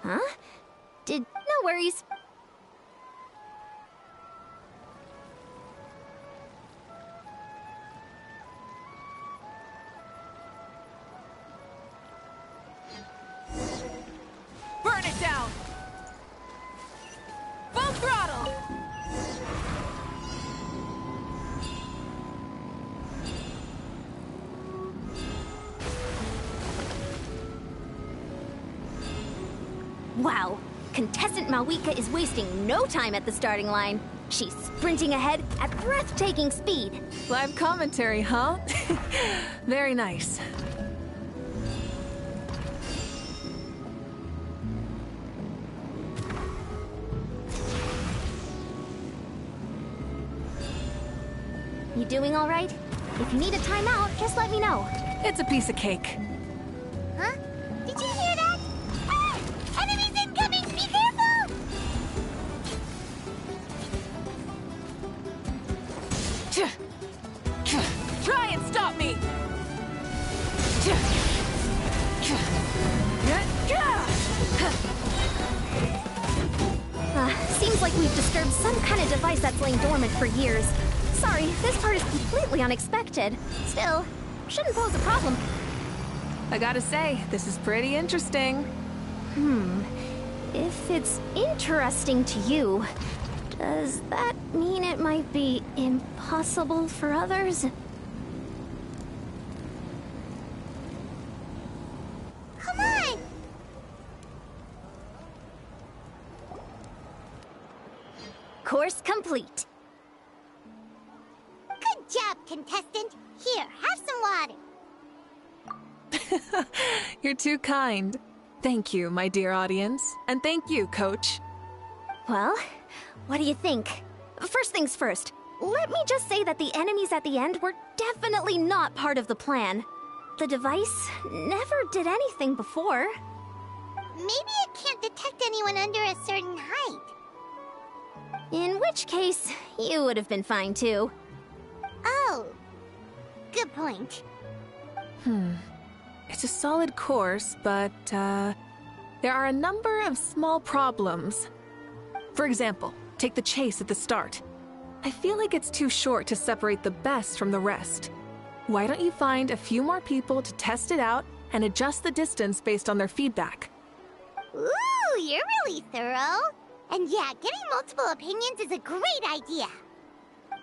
Huh? No worries. Burn it down! Full throttle! Wow, contestant Malwika is wasting no time at the starting line. She's sprinting ahead at breathtaking speed. Live commentary, huh? Very nice. You doing all right? If you need a timeout, just let me know. It's a piece of cake. Huh? Did you hear that? Ah! Enemies incoming! Be careful! Try and stop me! Seems like we've disturbed some kind of device that's lain dormant for years. Sorry, this part is completely unexpected. Still, shouldn't pose a problem. I gotta say, this is pretty interesting. If it's interesting to you, does that mean it might be impossible for others? Come on! Course complete. Good job, contestant. Here, have some water. You're too kind. Thank you, my dear audience. And thank you, Coach. Well, what do you think? First things first, let me just say that the enemies at the end were definitely not part of the plan. The device never did anything before. Maybe it can't detect anyone under a certain height. In which case, you would have been fine too. Oh, good point. It's a solid course, but, there are a number of small problems. For example, take the chase at the start. I feel like it's too short to separate the best from the rest. Why don't you find a few more people to test it out and adjust the distance based on their feedback? Ooh, you're really thorough. And yeah, getting multiple opinions is a great idea.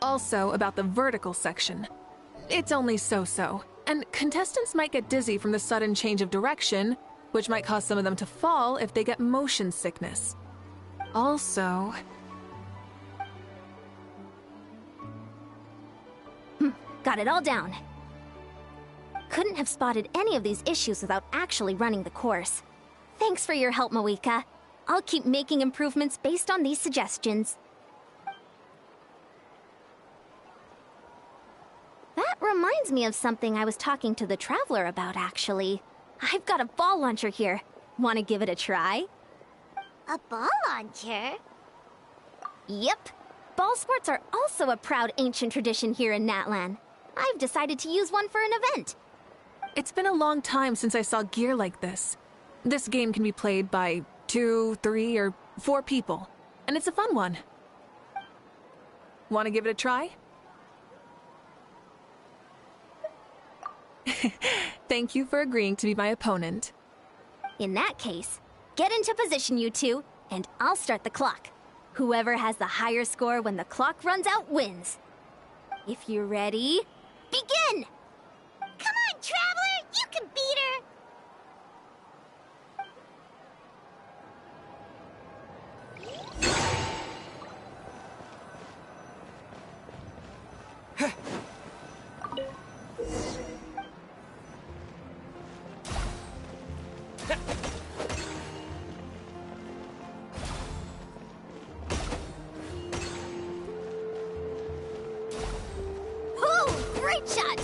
Also, about the vertical section. It's only so-so, and contestants might get dizzy from the sudden change of direction, which might cause some of them to fall if they get motion sickness. Also... Got it all down. Couldn't have spotted any of these issues without actually running the course. Thanks for your help, Moika. I'll keep making improvements based on these suggestions. That reminds me of something I was talking to the Traveler about, actually. I've got a ball launcher here. Want to give it a try? A ball launcher? Yep. Ball sports are also a proud ancient tradition here in Natlan. I've decided to use one for an event. It's been a long time since I saw gear like this. This game can be played by 2, 3, or 4 people, and it's a fun one. Want to give it a try? Thank you for agreeing to be my opponent. In that case, get into position, you two, and I'll start the clock. Whoever has the higher score when the clock runs out wins. If you're ready, begin! Come on, Traveler! You can beat her! Oh, great shot!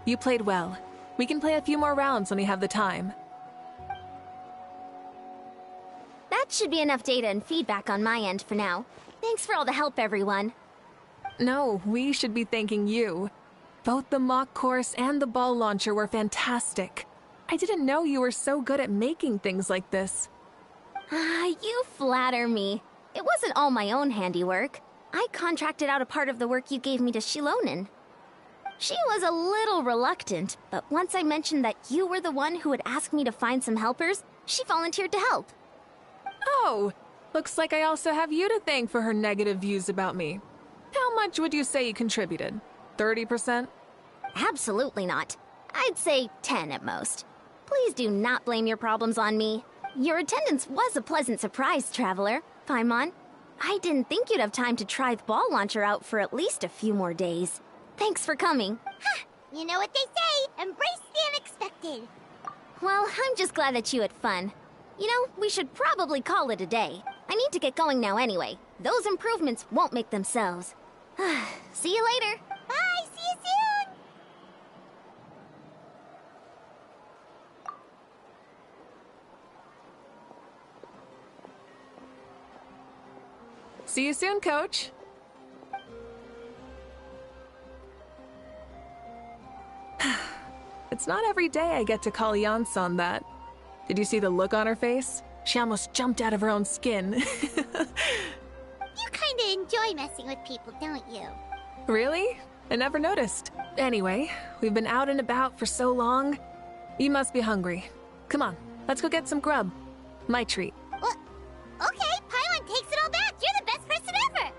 You played well. We can play a few more rounds when we have the time. That should be enough data and feedback on my end for now. Thanks for all the help, everyone. No, we should be thanking you. Both the mock course and the ball launcher were fantastic. I didn't know you were so good at making things like this. You flatter me. It wasn't all my own handiwork. I contracted out a part of the work you gave me to Shilonen. She was a little reluctant, but once I mentioned that you were the one who had asked me to find some helpers, she volunteered to help. Oh, looks like I also have you to thank for her negative views about me. How much would you say you contributed? 30%? Absolutely not. I'd say 10 at most. Please do not blame your problems on me. Your attendance was a pleasant surprise, Traveler. Paimon, I didn't think you'd have time to try the ball launcher out for at least a few more days. Thanks for coming. Ha! You know what they say, embrace the unexpected. Well, I'm just glad that you had fun. You know, we should probably call it a day. I need to get going now anyway. Those improvements won't make themselves. See you later. Bye, see you soon. See you soon, Coach. It's not every day I get to call Yansan that. Did you see the look on her face? She almost jumped out of her own skin. You kinda enjoy messing with people, don't you? Really? I never noticed. Anyway, we've been out and about for so long. You must be hungry. Come on, let's go get some grub. My treat. What? Okay, Paimon takes it all back. You're the best person ever.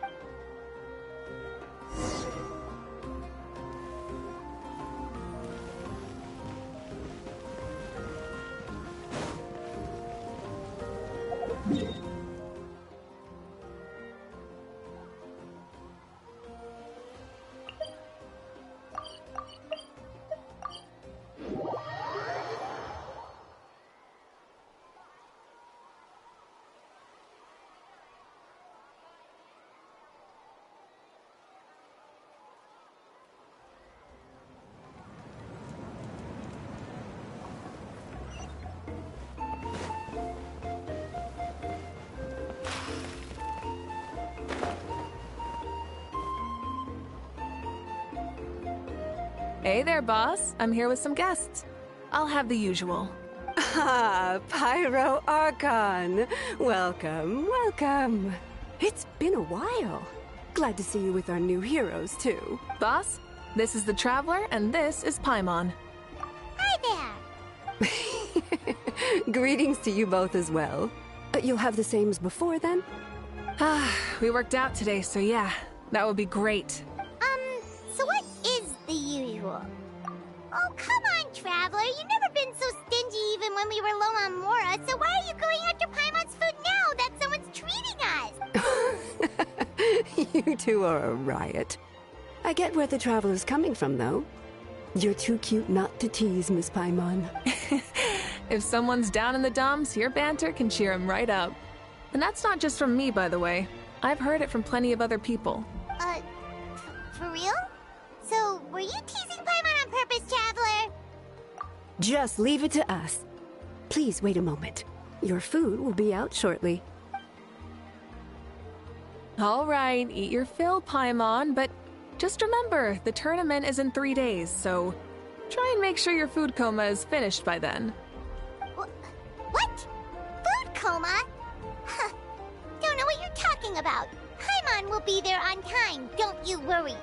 Hey there, boss. I'm here with some guests. I'll have the usual. Ah, Pyro Archon. Welcome, welcome. It's been a while. Glad to see you with our new heroes, too. Boss, this is the Traveler, and this is Paimon. Hi there. Greetings to you both as well. You'll have the same as before, then? We worked out today, so yeah, that would be great. So what is the usual? Oh, come on, Traveler. You've never been so stingy even when we were low on Mora, so why are you going after Paimon's food now that someone's treating us? You two are a riot. I get where the Traveler's coming from, though. You're too cute not to tease, Miss Paimon. If someone's down in the dumps, your banter can cheer him right up. And that's not just from me, by the way. I've heard it from plenty of other people. For real? So, were you teasing Paimon on purpose, Traveler? Just leave it to us. Please wait a moment. Your food will be out shortly. All right, eat your fill, Paimon, but just remember, the tournament is in 3 days, so try and make sure your food coma is finished by then. What? Food coma? Huh. Don't know what you're talking about. Paimon will be there on time, don't you worry.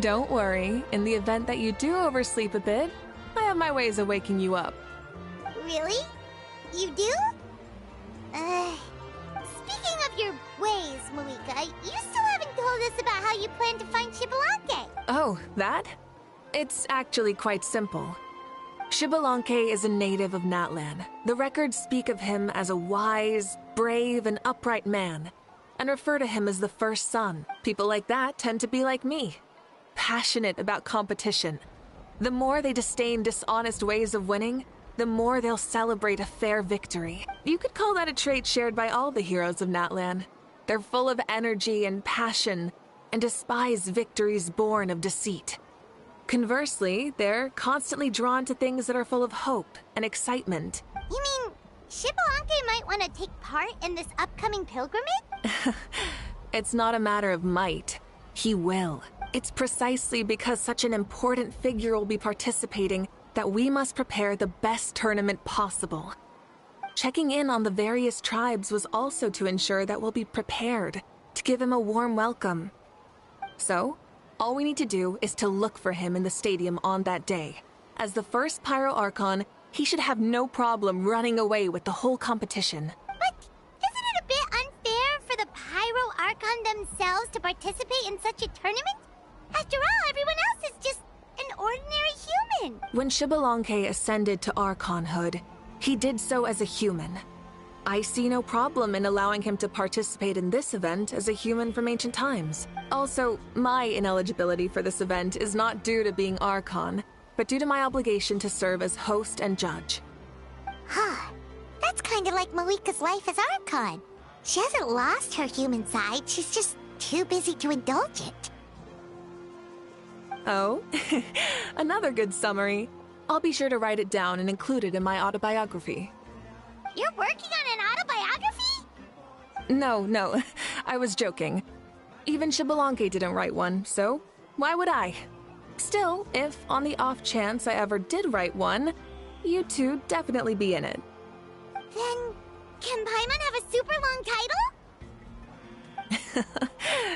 Don't worry, in the event that you do oversleep a bit, I have my ways of waking you up. Really? You do? Speaking of your ways, Malika, you still haven't told us about how you plan to find Xbalanque. Oh, that? It's actually quite simple. Xbalanque is a native of Natlan. The records speak of him as a wise, brave, and upright man, and refer to him as the first son. People like that tend to be like me, passionate about competition. The more they disdain dishonest ways of winning, the more they'll celebrate a fair victory. You could call that a trait shared by all the heroes of Natlan. They're full of energy and passion, and despise victories born of deceit. Conversely, they're constantly drawn to things that are full of hope and excitement. You mean Xbalanque might want to take part in this upcoming pilgrimage? It's not a matter of might. He will. It's precisely because such an important figure will be participating that we must prepare the best tournament possible. Checking in on the various tribes was also to ensure that we'll be prepared to give him a warm welcome. So, all we need to do is to look for him in the stadium on that day. As the first Pyro Archon, he should have no problem running away with the whole competition. But isn't it a bit unfair for the Pyro Archon themselves to participate in such a tournament? After all, everyone else is just an ordinary human. When Xbalanque ascended to Archonhood, he did so as a human. I see no problem in allowing him to participate in this event as a human from ancient times. Also, my ineligibility for this event is not due to being Archon, but due to my obligation to serve as host and judge. Huh. That's kind of like Moika's life as Archon. She hasn't lost her human side, she's just too busy to indulge it. Oh, another good summary. I'll be sure to write it down and include it in my autobiography. You're working on an autobiography? No, I was joking. Even Xbalanque didn't write one, so why would I? Still, if on the off chance I ever did write one, you two definitely be in it. Then, can Paimon have a super long title?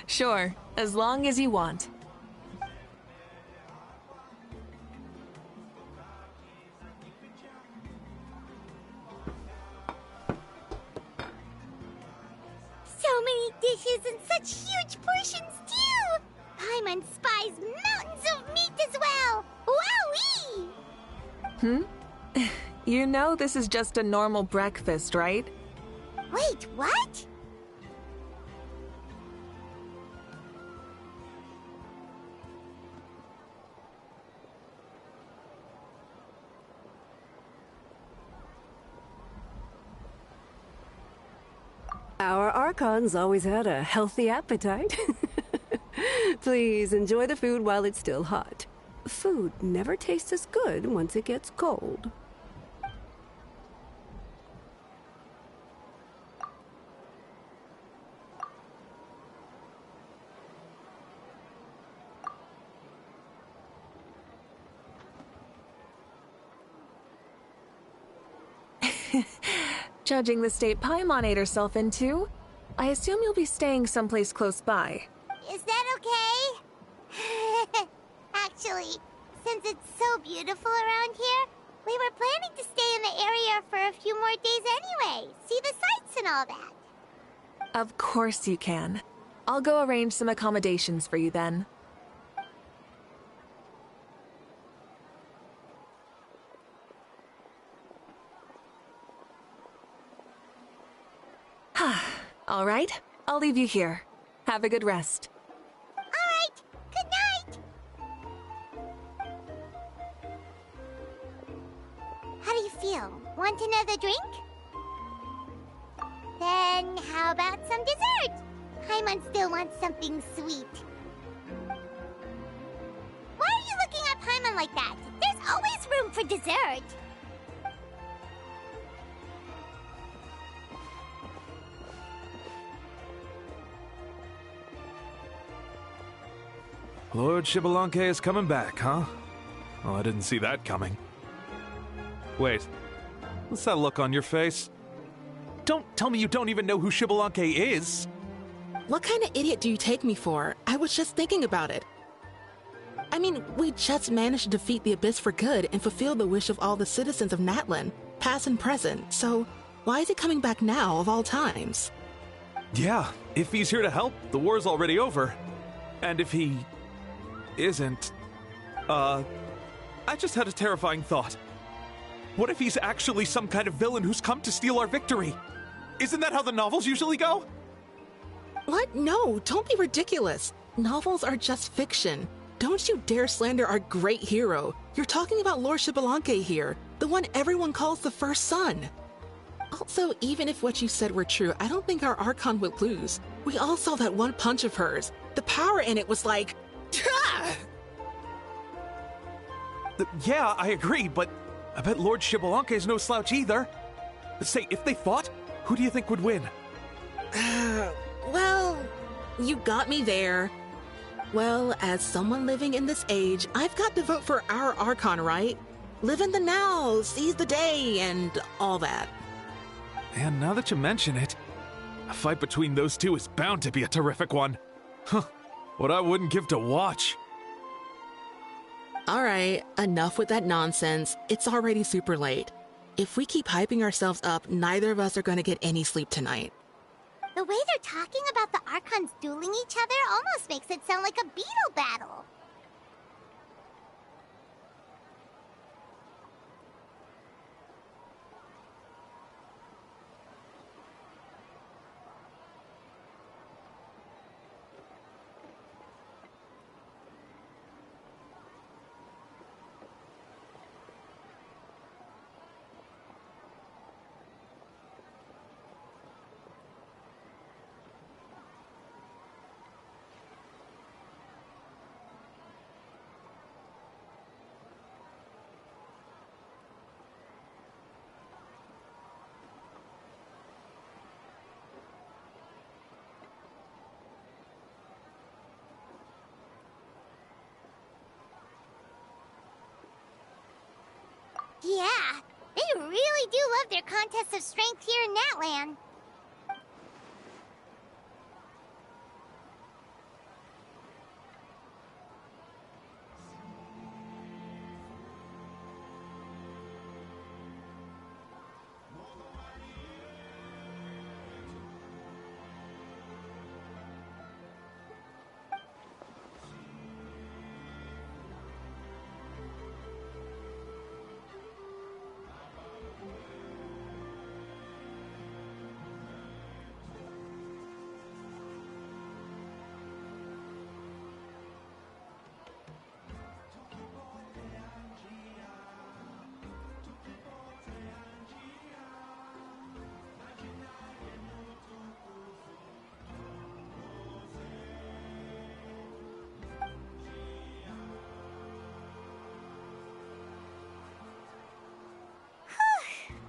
Sure, as long as you want. So many dishes and such huge portions, too! Paimon spies mountains of meat as well! Wowee! You know this is just a normal breakfast, right? Wait, what? Our Archons always had a healthy appetite. Please enjoy the food while it's still hot. Food never tastes as good once it gets cold. Judging the state Paimon ate herself into, I assume you'll be staying someplace close by. Is that okay? Actually, since it's so beautiful around here, we were planning to stay in the area for a few more days anyway. See the sights and all that. Of course you can. I'll go arrange some accommodations for you then. All right, I'll leave you here. Have a good rest. All right, good night. How do you feel? Want another drink? Then how about some dessert? Paimon still wants something sweet. Why are you looking at Paimon like that? There's always room for dessert. Lord Xbalanque is coming back, huh? Oh, I didn't see that coming. Wait, what's that look on your face? Don't tell me you don't even know who Xbalanque is! What kind of idiot do you take me for? I was just thinking about it. I mean, we just managed to defeat the Abyss for good and fulfill the wish of all the citizens of Natlan, past and present, so why is he coming back now of all times? Yeah, if he's here to help, the war's already over. And if he isn't, I just had a terrifying thought. What if he's actually some kind of villain who's come to steal our victory? Isn't that how the novels usually go? What? No, don't be ridiculous. Novels are just fiction. Don't you dare slander our great hero. You're talking about Lord Xbalanque here, the one everyone calls the First Son. Also, even if what you said were true, I don't think our Archon would lose. We all saw that one punch of hers. The power in it was like... Yeah, I agree, but I bet Lord Xbalanque is no slouch either. Say, if they fought, who do you think would win? Well, you got me there. Well, as someone living in this age, I've got to vote for our Archon, right? Live in the now, seize the day, and all that. And now that you mention it, a fight between those two is bound to be a terrific one. Huh, what I wouldn't give to watch. All right, enough with that nonsense. It's already super late. If we keep hyping ourselves up, neither of us are going to get any sleep tonight. The way they're talking about the Archons dueling each other almost makes it sound like a beetle battle. Yeah, they really do love their contests of strength here in Natlan.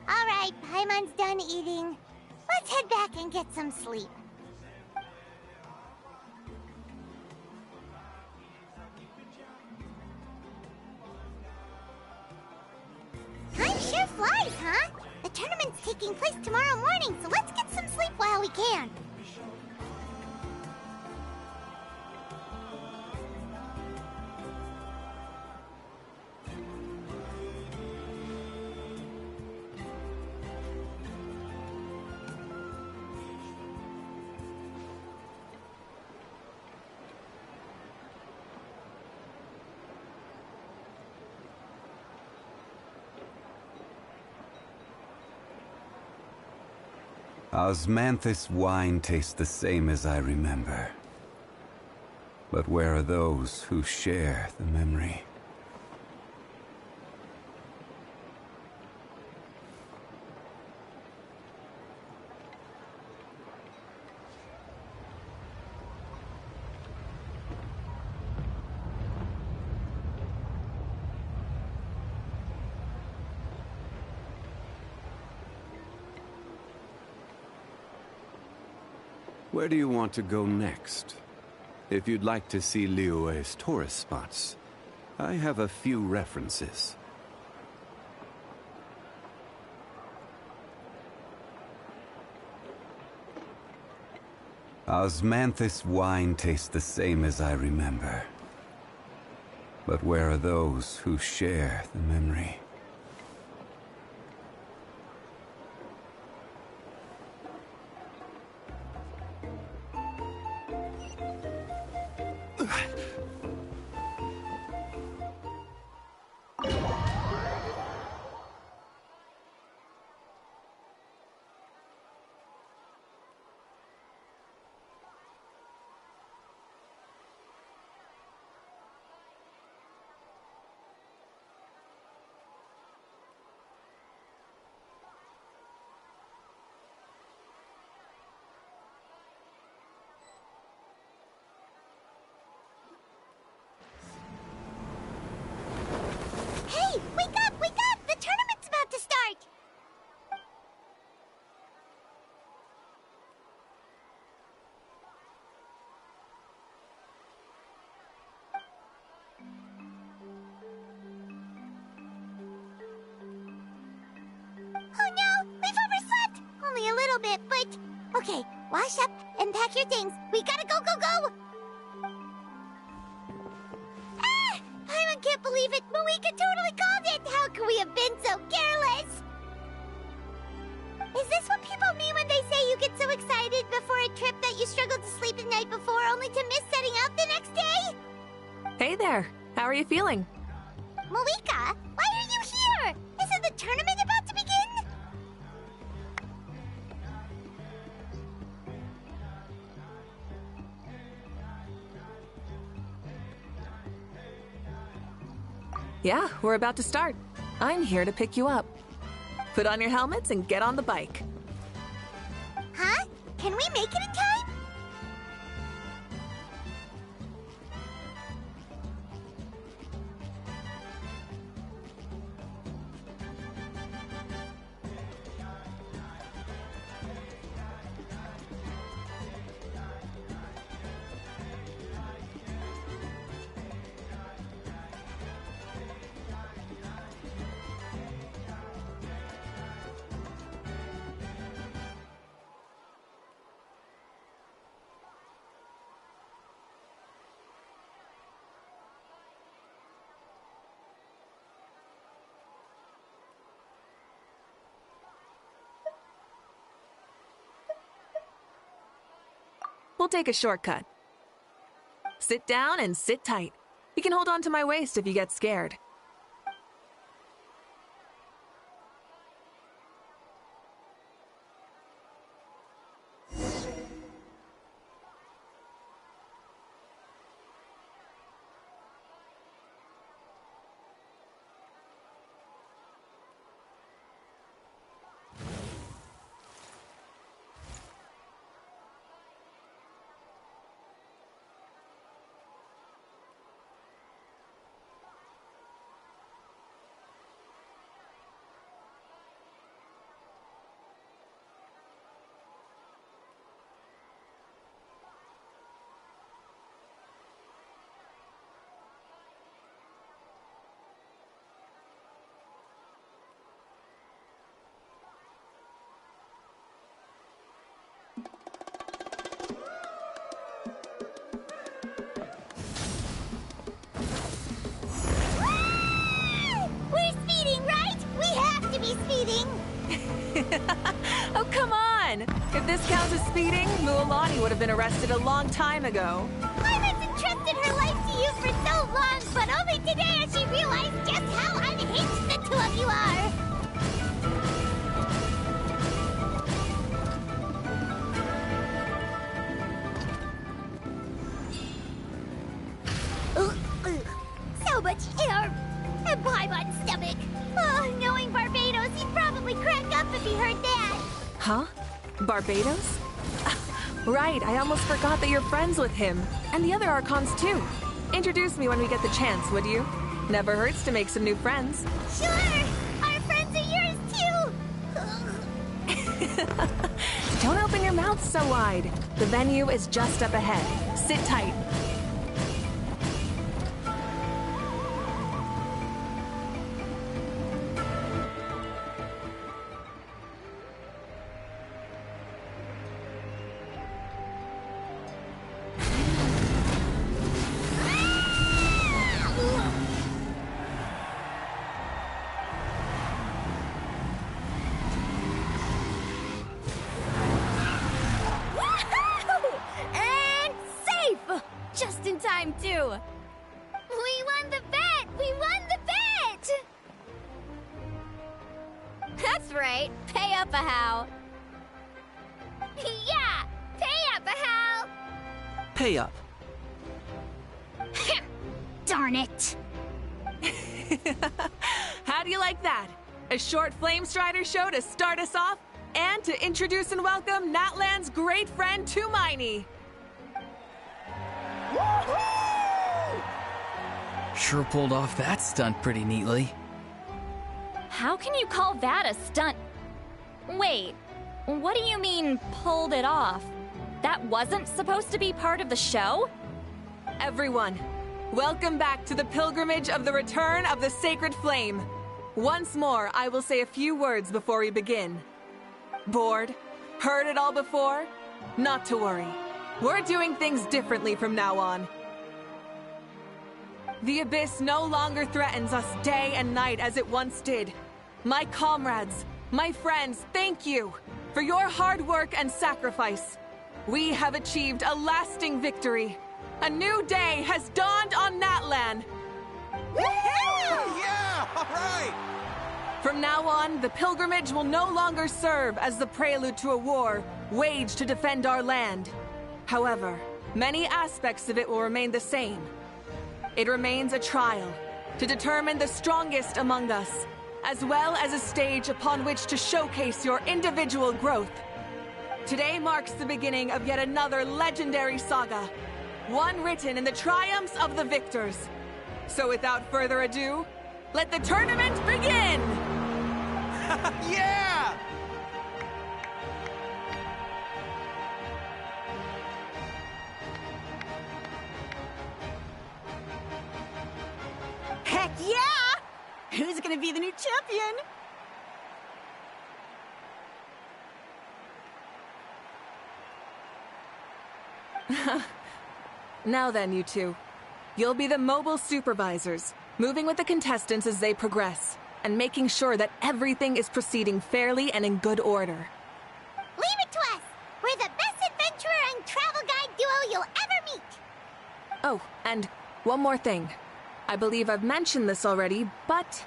All right, Paimon's done eating. Let's head back and get some sleep. Time sure flies, huh? The tournament's taking place tomorrow morning, so let's get some sleep while we can. Osmanthus wine tastes the same as I remember. But where are those who share the memory? Where do you want to go next? If you'd like to see Liyue's tourist spots, I have a few references. Osmanthus wine tastes the same as I remember. But where are those who share the memory? little bit, but... Okay, wash up and pack your things. We gotta go, go, go! Ah! Paimon can't believe it! Moeka totally called it! How could we have been so careless? Is this what people mean when they say you get so excited before a trip that you struggled to sleep the night before only to miss setting out the next day? Hey there. How are you feeling? Moeka, why are you here? Isn't the tournament about to begin? Yeah, we're about to start. I'm here to pick you up. Put on your helmets and get on the bike. Huh? Can we make it in time? We'll take a shortcut. Sit down and sit tight. You can hold on to my waist if you get scared. Speeding! Oh, come on! If this counts as speeding, Mualani would have been arrested a long time ago. Paimon's entrusted her life to you for so long, but only today has she realized just how unhinged the two of you are! So much air! And Paimon's stomach! Oh, knowing Barbados, he'd probably crack up if he heard that! Huh? Barbados? Right, I almost forgot that you're friends with him. And the other Archons, too. Introduce me when we get the chance, would you? Never hurts to make some new friends. Sure! Our friends are yours, too! Don't open your mouth so wide. The venue is just up ahead. Sit tight. Just in time, too! We won the bet! We won the bet! That's right. Pay up a how. Yeah! Pay up a how! Pay up. Darn it! How do you like that? A short Flame Strider show to start us off, and to introduce and welcome Natlan's great friend Tumaini. Sure pulled off that stunt pretty neatly. How can you call that a stunt? Wait, what do you mean, pulled it off? That wasn't supposed to be part of the show? Everyone, welcome back to the pilgrimage of the return of the Sacred Flame. Once more, I will say a few words before we begin. Board, Heard it all before? Not to worry. We're doing things differently from now on. The Abyss no longer threatens us day and night as it once did. My comrades, my friends, thank you for your hard work and sacrifice. We have achieved a lasting victory. A new day has dawned on Natlan. Yeah! All right! From now on, the pilgrimage will no longer serve as the prelude to a war waged to defend our land. However, many aspects of it will remain the same. It remains a trial to determine the strongest among us, as well as a stage upon which to showcase your individual growth. Today marks the beginning of yet another legendary saga, one written in the triumphs of the victors. So without further ado, let the tournament begin! Yeah! Heck yeah! Who's gonna be the new champion? Now then, you two. You'll be the mobile supervisors, moving with the contestants as they progress, and making sure that everything is proceeding fairly and in good order. Leave it to us! We're the best adventurer and travel guide duo you'll ever meet! Oh, and one more thing. I believe I've mentioned this already, but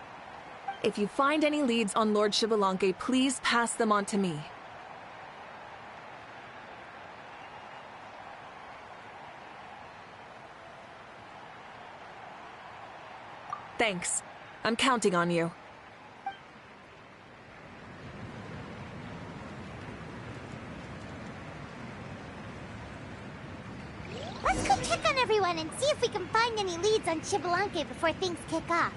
if you find any leads on Lord Xbalanque, please pass them on to me. Thanks. I'm counting on you. Let's go check on everyone and see if we can find any leads on Xbalanque before things kick off.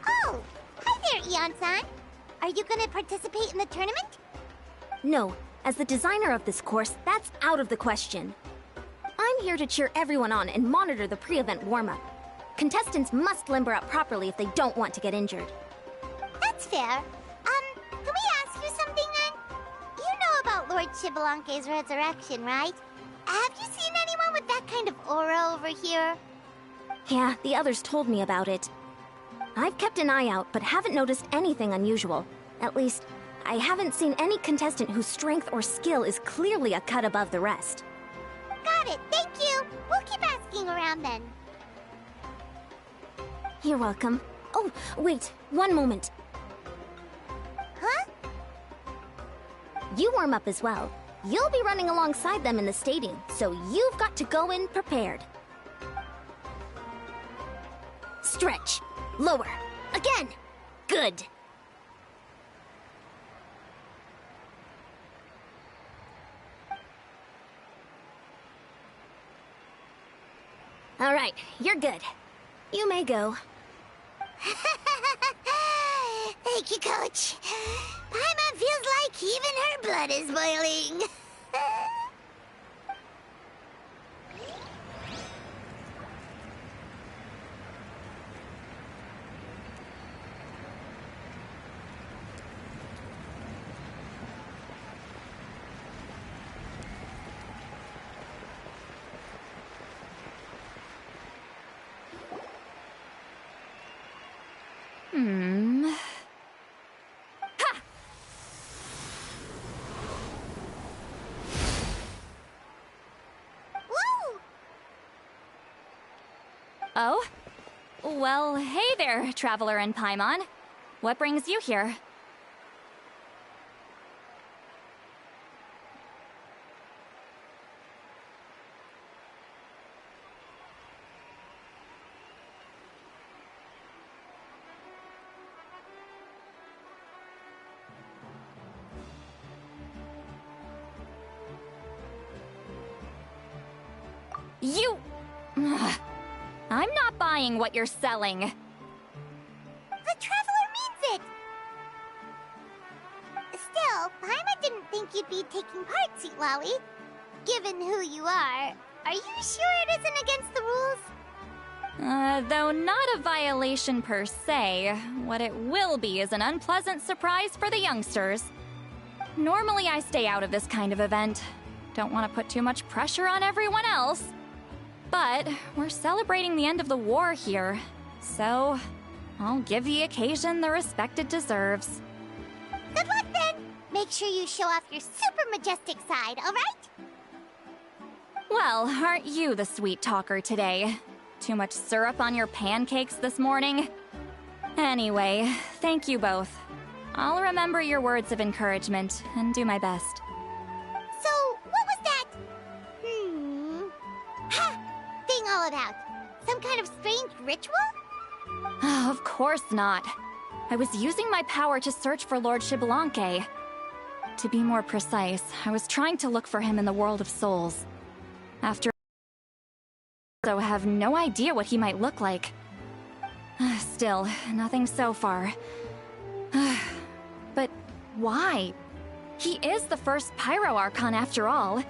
Oh! Hi there, Eon-san! Are you gonna participate in the tournament? No, as the designer of this course, that's out of the question. I'm here to cheer everyone on and monitor the pre-event warm-up. Contestants must limber up properly if they don't want to get injured. That's fair. Can we ask you something then? You know about Lord Xbalanque's resurrection, right? Have you seen anyone with that kind of aura over here? Yeah, the others told me about it. I've kept an eye out, but haven't noticed anything unusual. At least, I haven't seen any contestant whose strength or skill is clearly a cut above the rest. Got it, thank you! We'll keep asking around then. You're welcome. Oh, wait, one moment. Huh? You warm up as well. You'll be running alongside them in the stadium, so you've got to go in prepared. Stretch. Lower. Again. Good. All right, you're good. You may go. Thank you, Coach. Paimon feels like even her blood is boiling. Woo! Oh? Well, hey there, Traveler and Paimon. What brings you here? You... Ugh. I'm not buying what you're selling. The Traveler means it! Still, Paimon didn't think you'd be taking part, Sweet Wowie. Given who you are you sure it isn't against the rules? Though not a violation per se, what it will be is an unpleasant surprise for the youngsters. Normally I stay out of this kind of event. Don't want to put too much pressure on everyone else. But we're celebrating the end of the war here, so I'll give the occasion the respect it deserves. Good luck then! Make sure you show off your super majestic side, alright? Well, aren't you the sweet talker today? Too much syrup on your pancakes this morning? Anyway, thank you both. I'll remember your words of encouragement and do my best. So, what was that? Ha! Thing all about? Some kind of strange ritual? Oh, of course not. I was using my power to search for Lord Xbalanque. To be more precise, I was trying to look for him in the world of souls. After so have no idea what he might look like. Still, nothing so far. But why? He is the first Pyro Archon after all.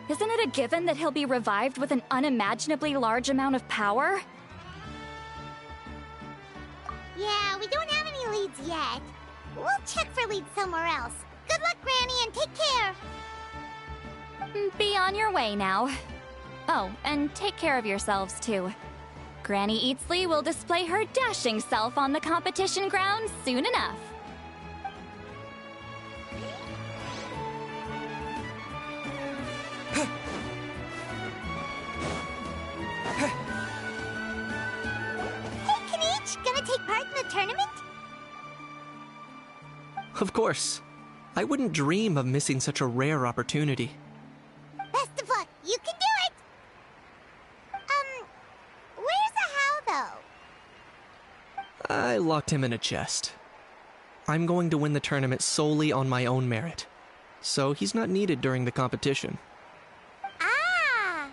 Isn't it a given that he'll be revived with an unimaginably large amount of power? Yeah, we don't have any leads yet. We'll check for leads somewhere else. Good luck, Granny, and take care! Be on your way now. Oh, and take care of yourselves, too. Granny Eatsley will display her dashing self on the competition grounds soon enough. Hey, Kinich! Gonna take part in the tournament? Of course. I wouldn't dream of missing such a rare opportunity. Best of luck! You can do it! Where's Ahau, though? I locked him in a chest. I'm going to win the tournament solely on my own merit, so he's not needed during the competition. On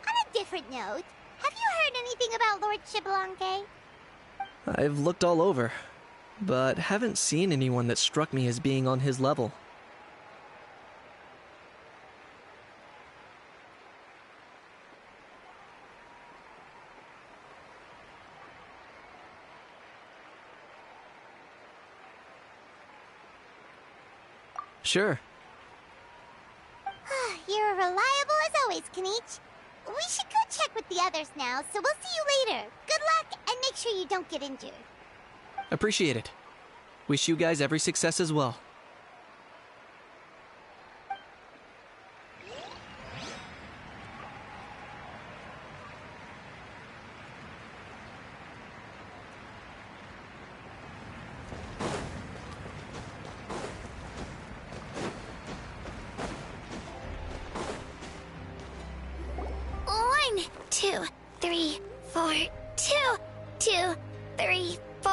a different note, have you heard anything about Lord Xbalanque? I've looked all over, but haven't seen anyone that struck me as being on his level. Sure. You're reliable as always, Kinich. We should go check with the others now, so we'll see you later. Good luck, and make sure you don't get injured. Appreciate it. Wish you guys every success as well. One, 2, 3, 4, 2, 2, 3, 4.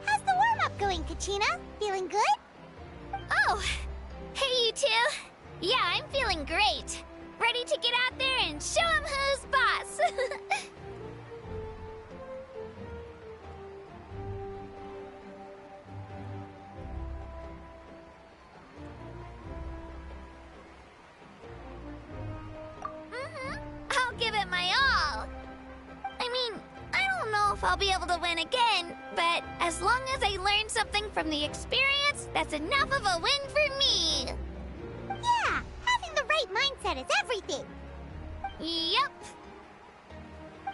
How's the warm-up going, Kachina? Feeling good? Oh, hey you two. Yeah, I'm feeling great. Ready to get out there and show 'em who's boss. I'll give it my all. I mean, I don't know if I'll be able to win again, but as long as I learn something from the experience, that's enough of a win for me. Yeah, having the right mindset is everything. Yep.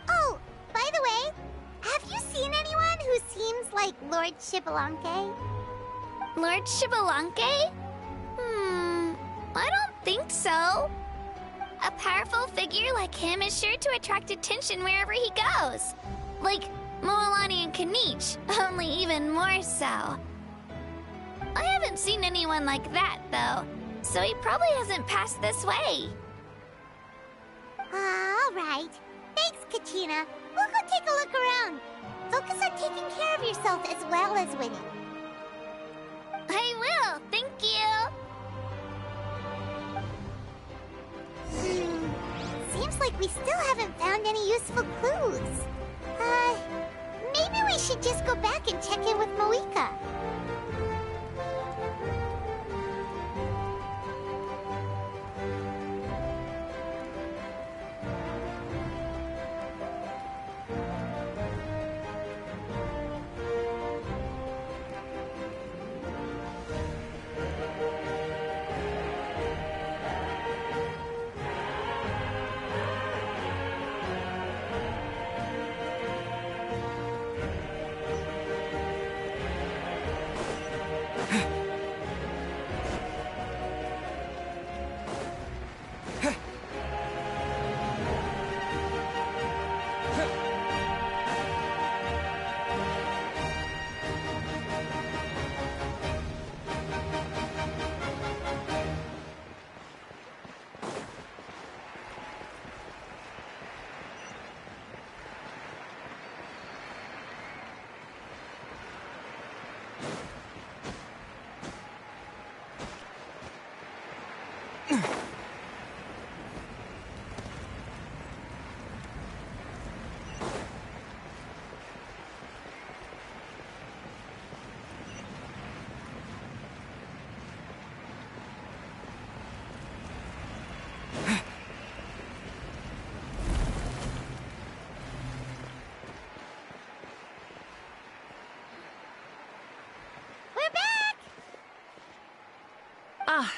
Oh, by the way, have you seen anyone who seems like Lord Xbalanque? Lord Xbalanque? I don't think so. A powerful figure like him is sure to attract attention wherever he goes. Like Moalani and Kinich, only even more so. I haven't seen anyone like that, though, so he probably hasn't passed this way. All right. Thanks, Kachina. We'll go take a look around. Focus on taking care of yourself as well as winning. I will, thank you. we still haven't found any useful clues. Maybe we should just go back and check in with Moeka.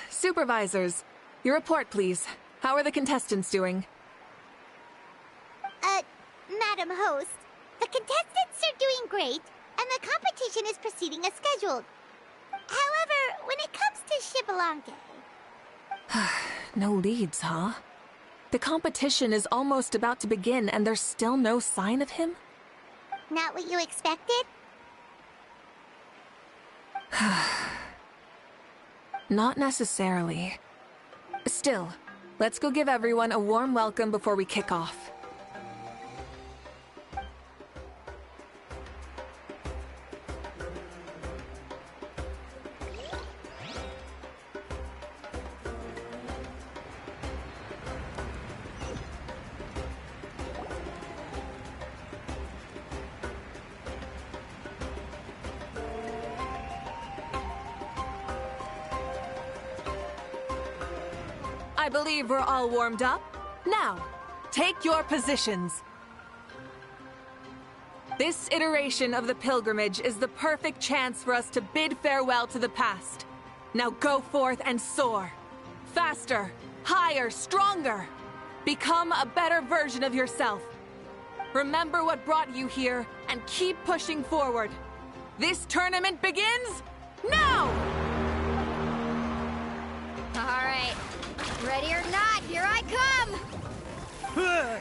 Supervisors, your report, please. How are the contestants doing? Madam Host, the contestants are doing great, and the competition is proceeding as scheduled. However, when it comes to Xbalanque... No leads, huh? The competition is almost about to begin, and there's still no sign of him? Not what you expected? Not necessarily. Still, let's go give everyone a warm welcome before we kick off. I believe we're all warmed up. Now, take your positions. This iteration of the pilgrimage is the perfect chance for us to bid farewell to the past. Now go forth and soar. Faster, higher, stronger. Become a better version of yourself. Remember what brought you here and keep pushing forward. This tournament begins now! All right. Ready or not, here I come!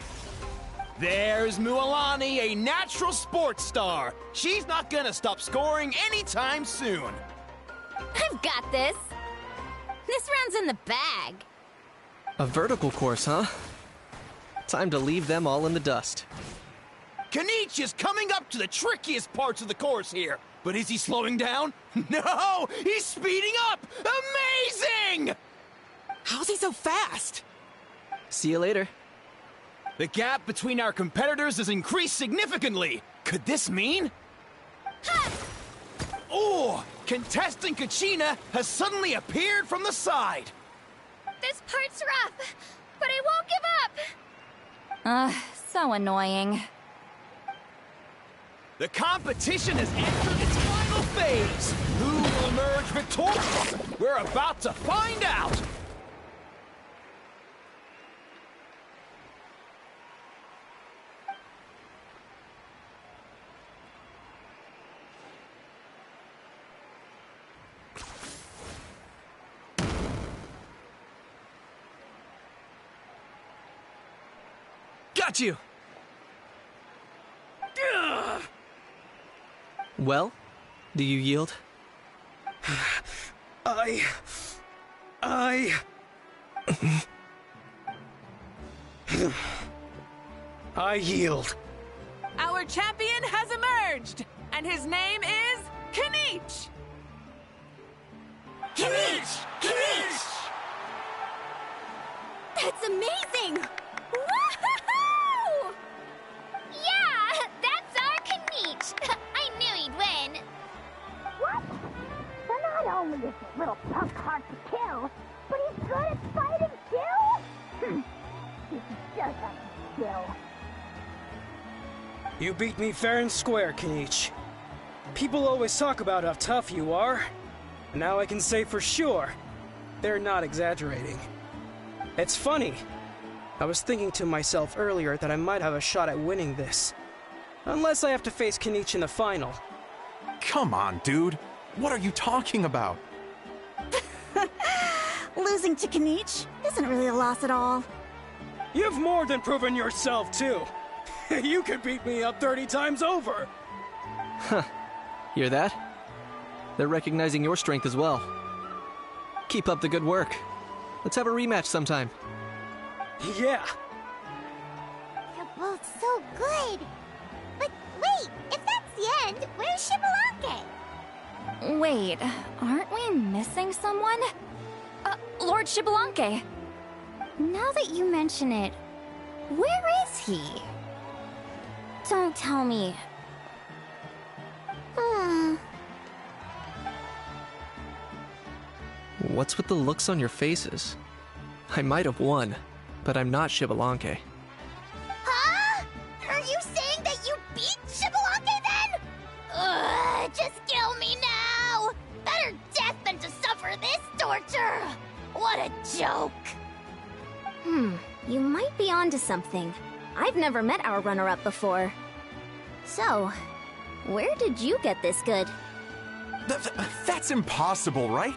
There's Mualani, a natural sports star. She's not gonna stop scoring anytime soon. I've got this. This round's in the bag. A vertical course, huh? Time to leave them all in the dust. Kenichi is coming up to the trickiest parts of the course here. But is he slowing down? No! He's speeding up! Amazing! How's he so fast? See you later. The gap between our competitors has increased significantly. Could this mean? Oh! Contestant Kachina has suddenly appeared from the side. This part's rough, but I won't give up. So annoying. The competition has entered its final phase. Who will emerge victorious? We're about to find out. Got you! Well, do you yield? I yield. Our champion has emerged, and his name is Kenichi! Kenichi! Kenichi! That's amazing! Woohoo! only is this little punk hard to kill, but he's good at fighting too? He's just a skill. You beat me fair and square, Kenichi. People always talk about how tough you are. And now I can say for sure, they're not exaggerating. It's funny. I was thinking to myself earlier that I might have a shot at winning this. Unless I have to face Kenichi in the final. Come on, dude. What are you talking about? Losing to Kenichi isn't really a loss at all. You've more than proven yourself, too. You could beat me up 30 times over. Huh. Hear that? They're recognizing your strength as well. Keep up the good work. Let's have a rematch sometime. Yeah. You're both so good. But wait, if that's the end, where's Xbalanque? Wait, aren't we missing someone? Lord Xbalanque. Now that you mention it, where is he? Don't tell me. What's with the looks on your faces? I might have won, but I'm not Xbalanque. Huh? Are you saying that you beat Xbalanque then? Just kill me now! Better death than to suffer this torture! What a joke! You might be onto something. I've never met our runner-up before. So, where did you get this good? That's impossible, right?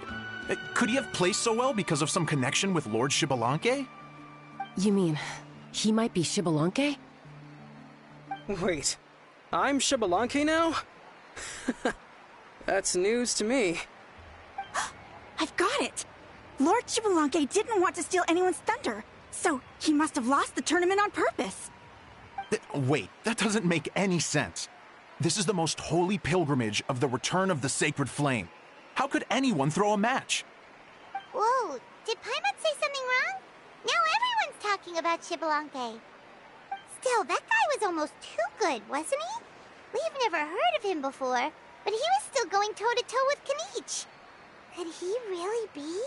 Could he have placed so well because of some connection with Lord Xbalanque? You mean, he might be Xbalanque? Wait, I'm Xbalanque now? That's news to me. I've got it! Lord Xbalanque didn't want to steal anyone's thunder, so he must have lost the tournament on purpose. Wait, that doesn't make any sense. This is the most holy pilgrimage of the return of the Sacred Flame. How could anyone throw a match? Whoa, did Paimon say something wrong? Now everyone's talking about Xbalanque. Still, that guy was almost too good, wasn't he? We've never heard of him before, but he was still going toe-to-toe with Kenichi. Could he really be?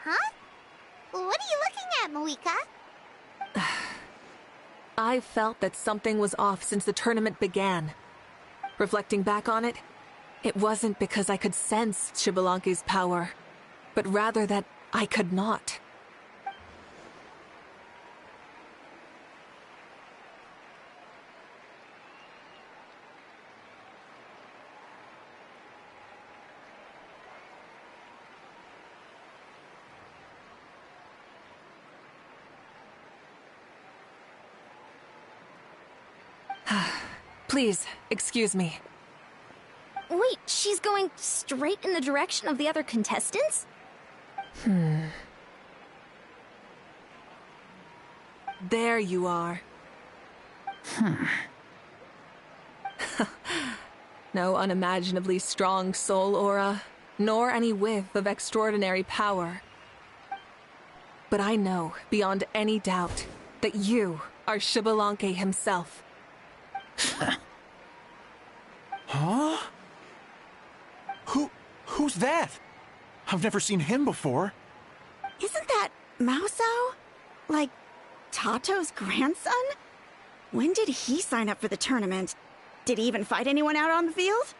Huh? What are you looking at, Moika? I felt that something was off since the tournament began. Reflecting back on it, it wasn't because I could sense Xbalanque's power, but rather that I could not. Please, excuse me. Wait, she's going straight in the direction of the other contestants? There you are. No unimaginably strong soul aura, nor any whiff of extraordinary power. But I know, beyond any doubt, that you are Xbalanque himself. Huh? Who's that? I've never seen him before. Isn't that Mausao? Like, Tato's grandson? When did he sign up for the tournament? Did he even fight anyone out on the field?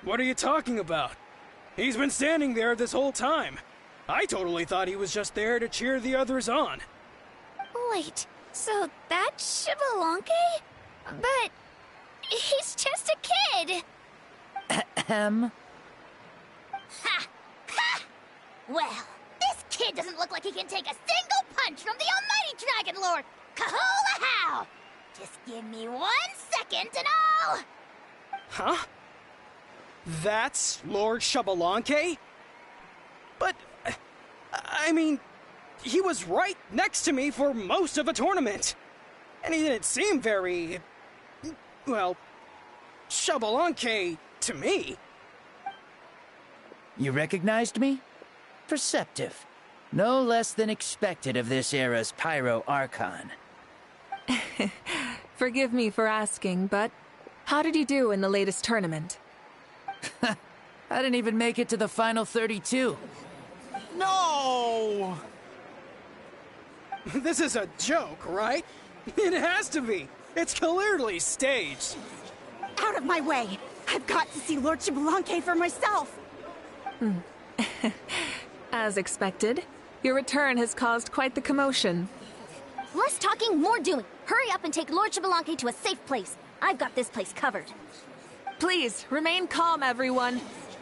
What are you talking about? He's been standing there this whole time. I totally thought he was just there to cheer the others on. Wait, so that's Xbalanque? But he's just a kid. Ha! Ha! Well, this kid doesn't look like he can take a single punch from the almighty Dragon Lord, Kahula How! Just give me 1 second and I'll... Huh? That's Lord Xbalanque? But, I mean, he was right next to me for most of the tournament. And he didn't seem very... well, Xbalanque to me. You recognized me? Perceptive. No less than expected of this era's Pyro Archon. Forgive me for asking, but how did you do in the latest tournament? I didn't even make it to the final 32. No! This is a joke, right? It has to be. It's clearly staged. Out of my way! I've got to see Lord Xbalanque for myself! As expected, your return has caused quite the commotion. Less talking, more doing. Hurry up and take Lord Xbalanque to a safe place. I've got this place covered. Please, remain calm, everyone.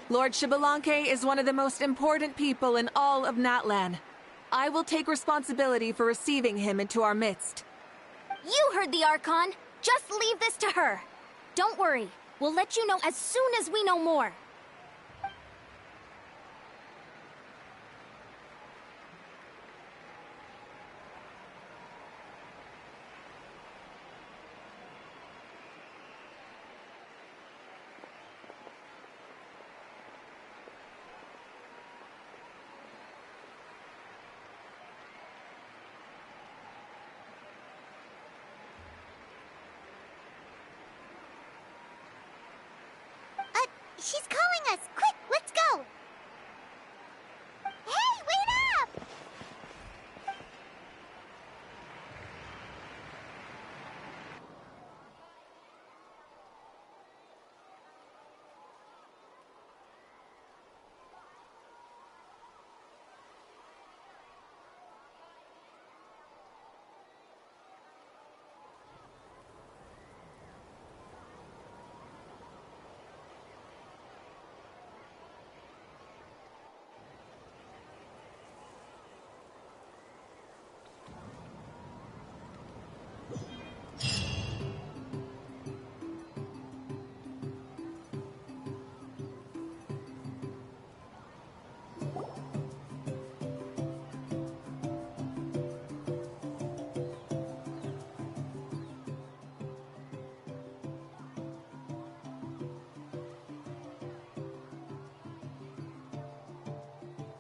Lord Xbalanque is one of the most important people in all of Natlan. I will take responsibility for receiving him into our midst. You heard the Archon. Just leave this to her. Don't worry. We'll let you know as soon as we know more. She's calling us! Quick, let's go! Hey, wait up!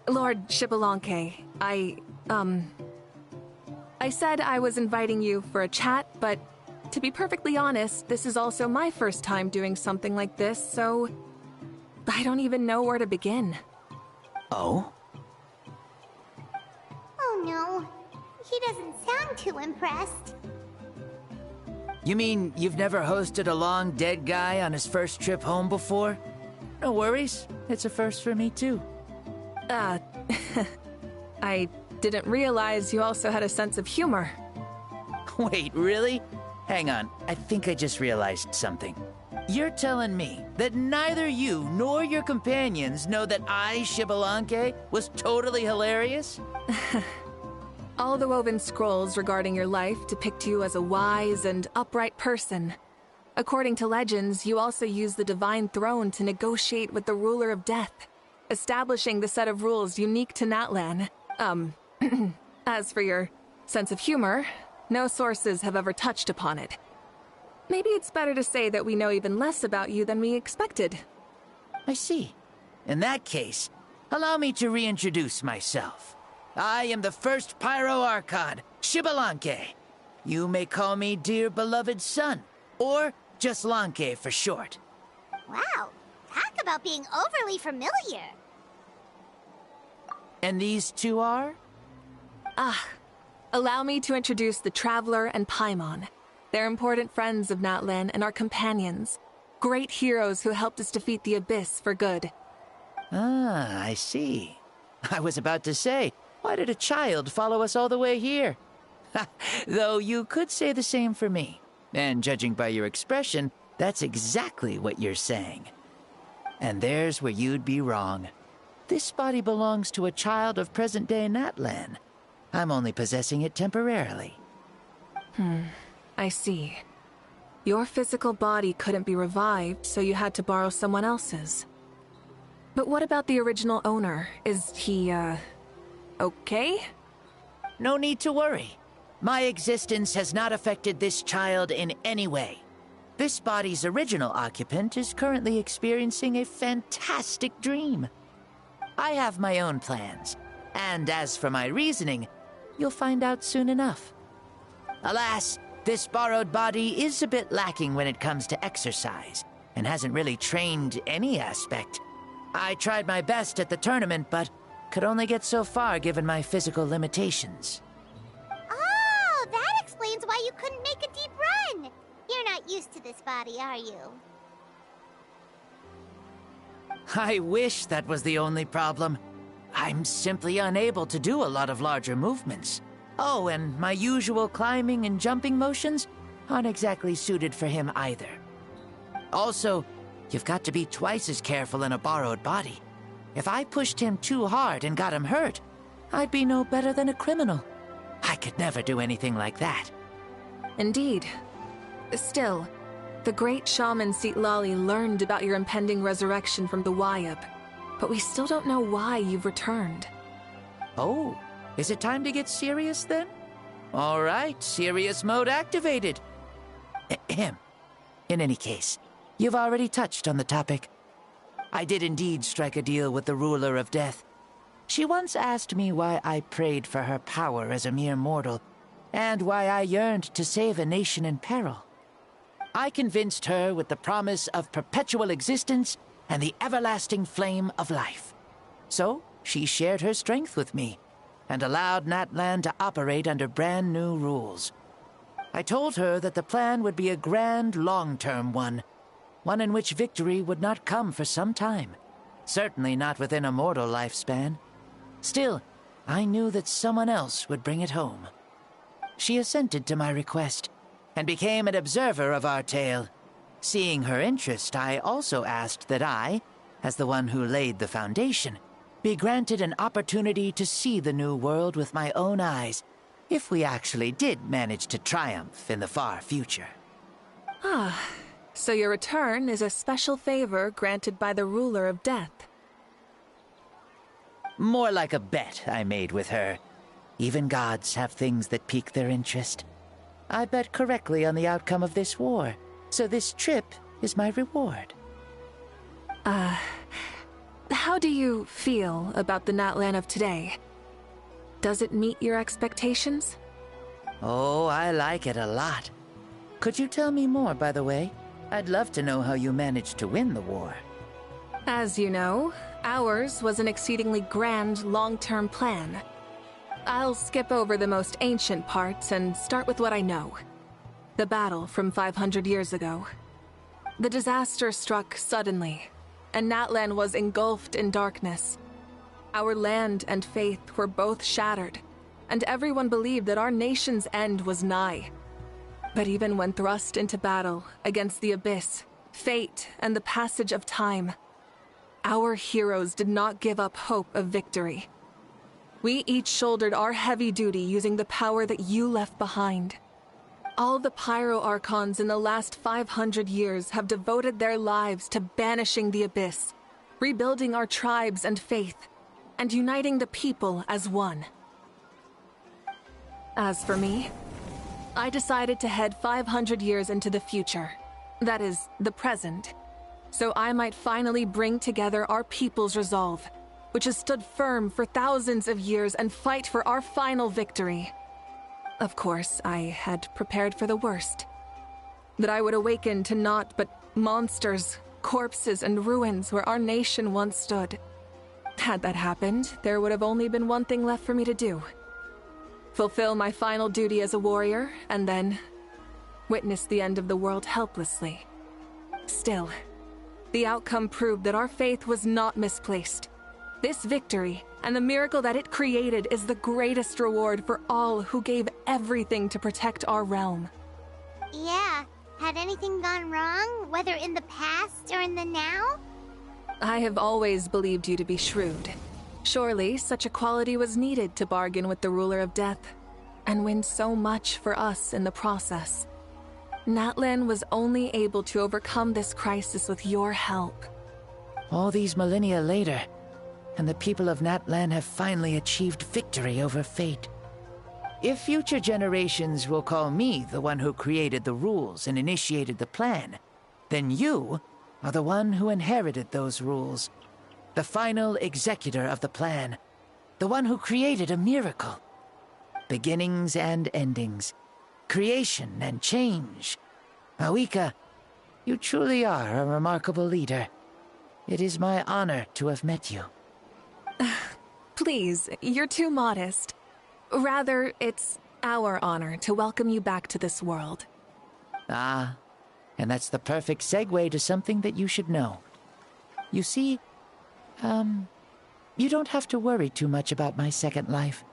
Lord Xbalanque, I said I was inviting you for a chat, but to be perfectly honest, this is also my first time doing something like this, so I don't even know where to begin. Oh? Oh no. He doesn't sound too impressed. You mean you've never hosted a long dead guy on his first trip home before? No worries. It's a first for me too. I didn't realize you also had a sense of humor. Wait, really? Hang on, I think I just realized something. You're telling me that neither you nor your companions know that I, Xbalanque, was totally hilarious? All the woven scrolls regarding your life depict you as a wise and upright person. According to legends, you also use the Divine Throne to negotiate with the Ruler of Death, establishing the set of rules unique to Natlan. As for your sense of humor, no sources have ever touched upon it. Maybe it's better to say that we know even less about you than we expected. I see. In that case, allow me to reintroduce myself. I am the first Pyro Archon, Xbalanque. You may call me dear beloved son, or just Lanque for short. Wow, talk about being overly familiar. And these two are? Allow me to introduce the Traveler and Paimon. They're important friends of Natlan and our companions. Great heroes who helped us defeat the Abyss for good. Ah, I see. I was about to say, why did a child follow us all the way here? Though you could say the same for me. And judging by your expression, that's exactly what you're saying. And there's where you'd be wrong. This body belongs to a child of present-day Natlan. I'm only possessing it temporarily. I see. Your physical body couldn't be revived, so you had to borrow someone else's. But what about the original owner? Is he, okay? No need to worry. My existence has not affected this child in any way. This body's original occupant is currently experiencing a fantastic dream. I have my own plans. And as for my reasoning, you'll find out soon enough. Alas, this borrowed body is a bit lacking when it comes to exercise, and hasn't really trained any aspect. I tried my best at the tournament, but could only get so far given my physical limitations. Oh, that explains why you couldn't make a deep run. You're not used to this body, are you? I wish that was the only problem. I'm simply unable to do a lot of larger movements. Oh, and my usual climbing and jumping motions aren't exactly suited for him either. Also, you've got to be twice as careful in a borrowed body. If I pushed him too hard and got him hurt, I'd be no better than a criminal. I could never do anything like that. Indeed. Still, the great shaman Citlali learned about your impending resurrection from the Wayab, but we still don't know why you've returned. Oh, is it time to get serious then? All right, serious mode activated. Ahem. In any case, you've already touched on the topic. I did indeed strike a deal with the ruler of death. She once asked me why I prayed for her power as a mere mortal, and why I yearned to save a nation in peril. I convinced her with the promise of perpetual existence and the everlasting flame of life. So, she shared her strength with me, and allowed Natlan to operate under brand new rules. I told her that the plan would be a grand, long-term one in which victory would not come for some time, certainly not within a mortal lifespan. Still, I knew that someone else would bring it home. She assented to my request, and became an observer of our tale. Seeing her interest, I also asked that I, as the one who laid the foundation, be granted an opportunity to see the new world with my own eyes, if we actually did manage to triumph in the far future. Ah, so your return is a special favor granted by the ruler of death. More like a bet I made with her. Even gods have things that pique their interest. I bet correctly on the outcome of this war, so this trip is my reward. How do you feel about the Natlan of today? Does it meet your expectations? Oh, I like it a lot. Could you tell me more, by the way? I'd love to know how you managed to win the war. As you know, ours was an exceedingly grand, long-term plan. I'll skip over the most ancient parts and start with what I know. The battle from 500 years ago. The disaster struck suddenly, and Natlan was engulfed in darkness. Our land and faith were both shattered, and everyone believed that our nation's end was nigh. But even when thrust into battle against the Abyss, fate, and the passage of time, our heroes did not give up hope of victory. We each shouldered our heavy duty using the power that you left behind. All the Pyro Archons in the last 500 years have devoted their lives to banishing the Abyss, rebuilding our tribes and faith, and uniting the people as one. As for me, I decided to head 500 years into the future, that is, the present, so I might finally bring together our people's resolve, which has stood firm for thousands of years, and fight for our final victory. Of course, I had prepared for the worst. That I would awaken to naught but monsters, corpses, and ruins where our nation once stood. Had that happened, there would have only been one thing left for me to do. Fulfill my final duty as a warrior, and then witness the end of the world helplessly. Still, the outcome proved that our faith was not misplaced. This victory, and the miracle that it created, is the greatest reward for all who gave everything to protect our realm. Yeah, had anything gone wrong, whether in the past or in the now? I have always believed you to be shrewd. Surely, such a quality was needed to bargain with the ruler of death, and win so much for us in the process. Natlan was only able to overcome this crisis with your help. All these millennia later, and the people of Natlan have finally achieved victory over fate. If future generations will call me the one who created the rules and initiated the plan, then you are the one who inherited those rules. The final executor of the plan. The one who created a miracle. Beginnings and endings. Creation and change. Mawika, you truly are a remarkable leader. It is my honor to have met you. Please, you're too modest. Rather, it's our honor to welcome you back to this world. Ah, and that's the perfect segue to something that you should know. You see, you don't have to worry too much about my second life,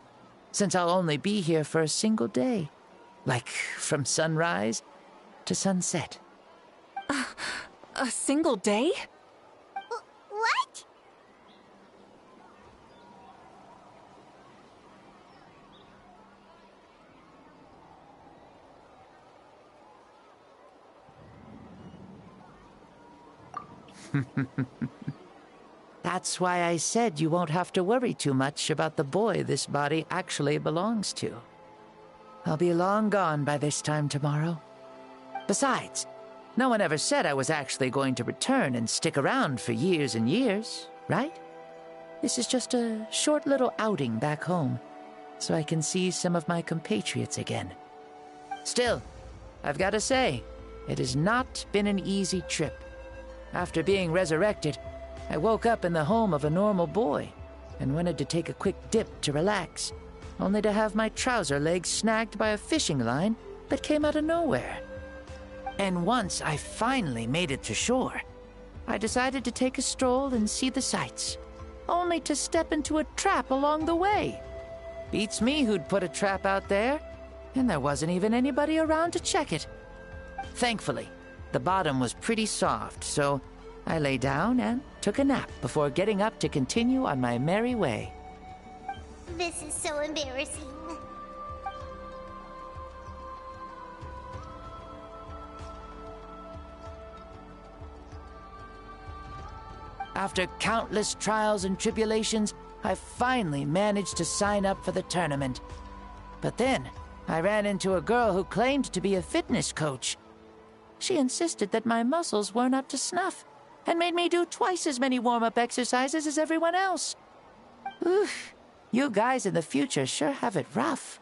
since I'll only be here for a single day. Like, from sunrise to sunset. A single day? What? That's why I said you won't have to worry too much about the boy this body actually belongs to. I'll be long gone by this time tomorrow. Besides, no one ever said I was actually going to return and stick around for years and years, right? This is just a short little outing back home, so I can see some of my compatriots again. Still, I've got to say, it has not been an easy trip. After being resurrected, I woke up in the home of a normal boy and wanted to take a quick dip to relax, only to have my trouser legs snagged by a fishing line that came out of nowhere. And once I finally made it to shore, I decided to take a stroll and see the sights, only to step into a trap along the way. Beats me who'd put a trap out there, and there wasn't even anybody around to check it. Thankfully, the bottom was pretty soft, so I lay down and took a nap before getting up to continue on my merry way. This is so embarrassing. After countless trials and tribulations, I finally managed to sign up for the tournament. But then, I ran into a girl who claimed to be a fitness coach. She insisted that my muscles weren't up to snuff, and made me do twice as many warm-up exercises as everyone else. Oof, you guys in the future sure have it rough.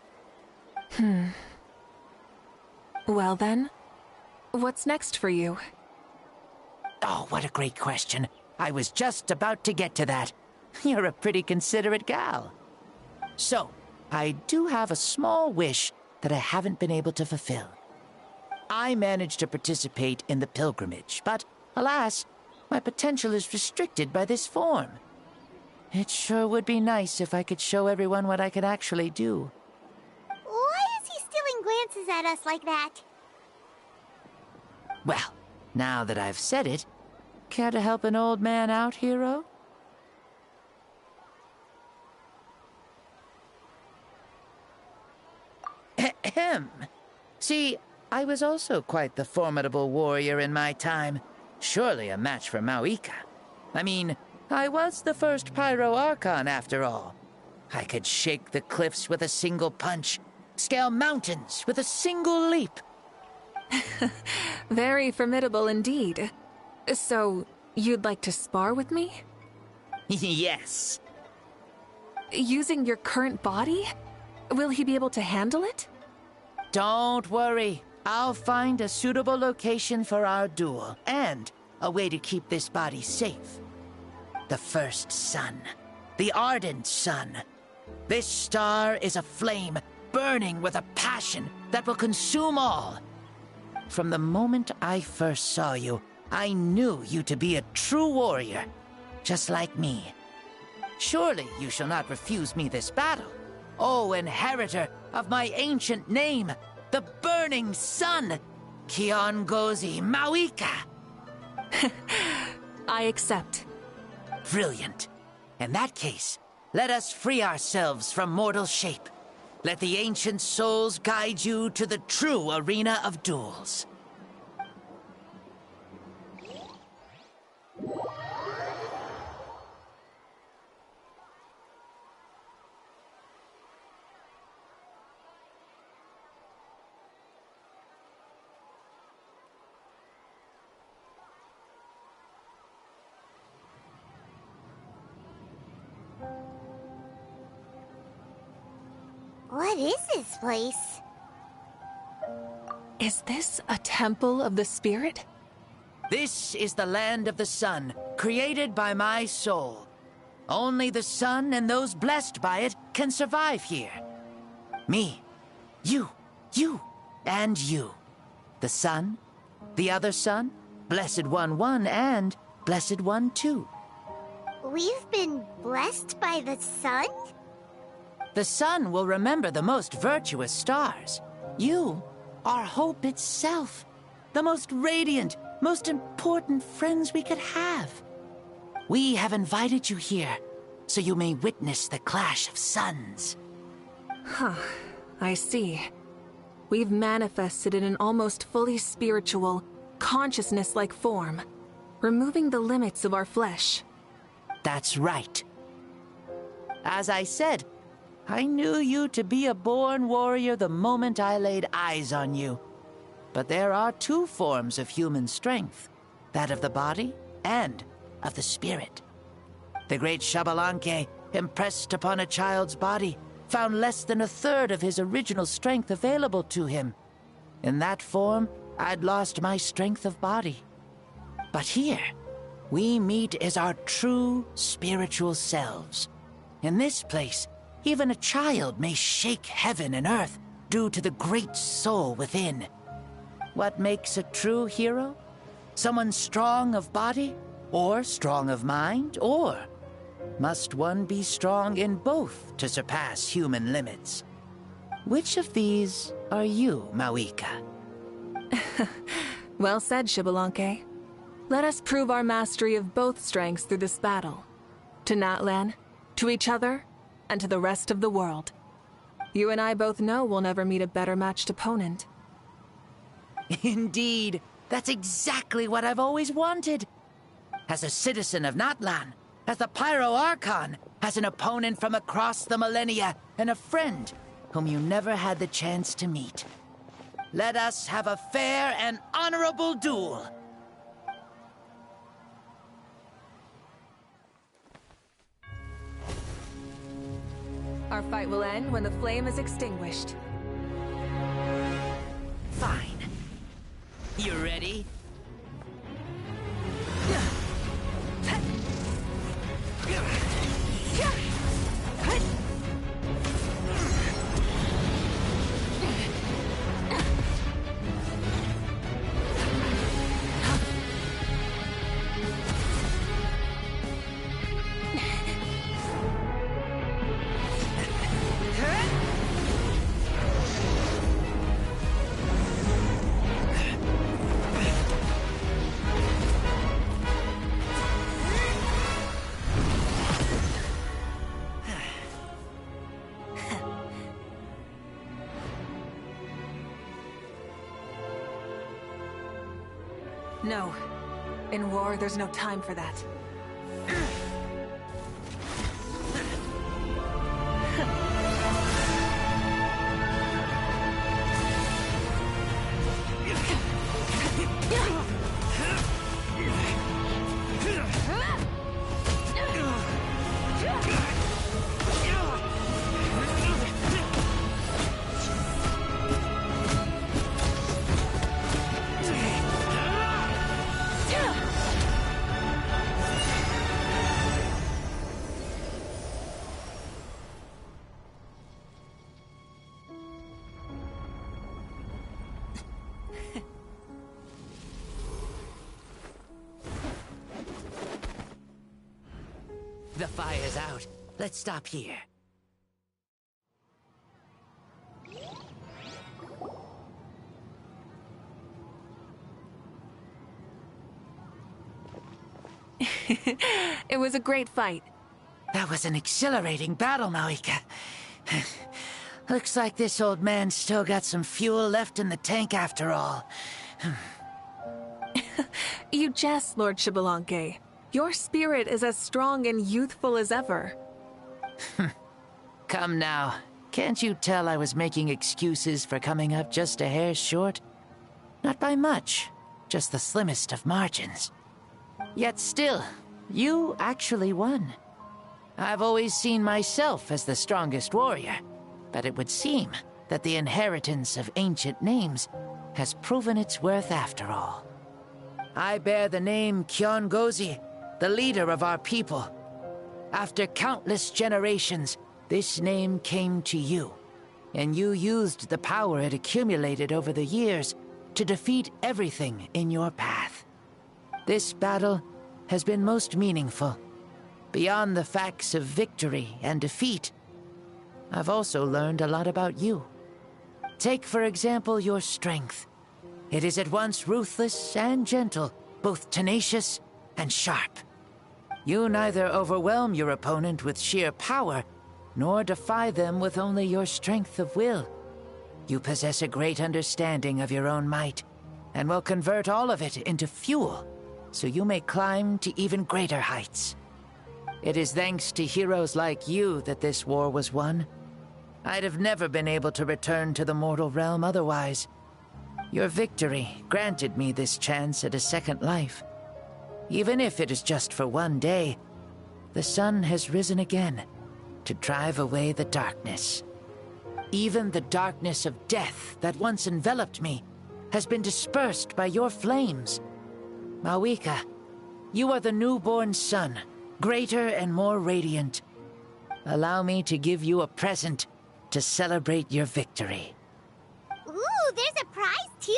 Well then, what's next for you? Oh, what a great question. I was just about to get to that. You're a pretty considerate gal. So, I do have a small wish that I haven't been able to fulfill. I managed to participate in the pilgrimage, but alas, my potential is restricted by this form. It sure would be nice if I could show everyone what I could actually do. Why is he stealing glances at us like that? Well, now that I've said it, care to help an old man out, hero? Ahem. See, I was also quite the formidable warrior in my time. Surely a match for Mawika. I mean, I was the first Pyro Archon after all. I could shake the cliffs with a single punch, scale mountains with a single leap. Very formidable indeed. So, you'd like to spar with me? Yes. Using your current body? Will he be able to handle it? Don't worry. I'll find a suitable location for our duel, and a way to keep this body safe. The first sun. The ardent sun. This star is a flame, burning with a passion that will consume all. From the moment I first saw you, I knew you to be a true warrior, just like me. Surely you shall not refuse me this battle, O inheritor of my ancient name, the Burning Sun, Kiongozi Mawika. I accept. Brilliant. In that case, let us free ourselves from mortal shape. Let the ancient souls guide you to the true arena of duels. What is this place? Is this a temple of the spirit? This is the land of the sun, created by my soul. Only the sun and those blessed by it can survive here. Me, you, and you. The sun, the other sun, Blessed One 1, and Blessed One 2. We've been blessed by the sun? The sun will remember the most virtuous stars. You are hope itself. The most radiant, most important friends we could have. We have invited you here, so you may witness the clash of suns. Huh, I see. We've manifested in an almost fully spiritual, consciousness-like form, removing the limits of our flesh. That's right. As I said, I knew you to be a born warrior the moment I laid eyes on you. But there are two forms of human strength, that of the body and of the spirit. The great Xbalanque, impressed upon a child's body, found less than 1/3 of his original strength available to him. In that form, I'd lost my strength of body. But here, we meet as our true spiritual selves. In this place, even a child may shake heaven and earth due to the great soul within. What makes a true hero? Someone strong of body, or strong of mind, or must one be strong in both to surpass human limits? Which of these are you, Mawika? Well said, Xbalanque. Let us prove our mastery of both strengths through this battle. To Natlan, to each other, and to the rest of the world. You and I both know we'll never meet a better matched opponent. Indeed, that's exactly what I've always wanted. As a citizen of Natlan, as the Pyro Archon, as an opponent from across the millennia, and a friend whom you never had the chance to meet. Let us have a fair and honorable duel. Our fight will end when the flame is extinguished. Fine. You ready? No. In war, there's no time for that. The fire's out. Let's stop here. It was a great fight. That was an exhilarating battle, Mawika. Looks like this old man's still got some fuel left in the tank after all. You jest, Lord Xbalanque. Your spirit is as strong and youthful as ever. Come now. Can't you tell I was making excuses for coming up just a hair short? Not by much, just the slimmest of margins. Yet still, you actually won. I've always seen myself as the strongest warrior, but it would seem that the inheritance of ancient names has proven its worth after all. I bear the name Kiongozi, the leader of our people. After countless generations, this name came to you, and you used the power it accumulated over the years to defeat everything in your path. This battle has been most meaningful. Beyond the facts of victory and defeat, I've also learned a lot about you. Take, for example, your strength. It is at once ruthless and gentle, both tenacious and sharp. You neither overwhelm your opponent with sheer power, nor defy them with only your strength of will. You possess a great understanding of your own might, and will convert all of it into fuel, so you may climb to even greater heights. It is thanks to heroes like you that this war was won. I'd have never been able to return to the mortal realm otherwise. Your victory granted me this chance at a second life. Even if it is just for one day, the sun has risen again to drive away the darkness. Even the darkness of death that once enveloped me has been dispersed by your flames. Mawika, you are the newborn sun, greater and more radiant. Allow me to give you a present to celebrate your victory. Ooh, there's a prize too?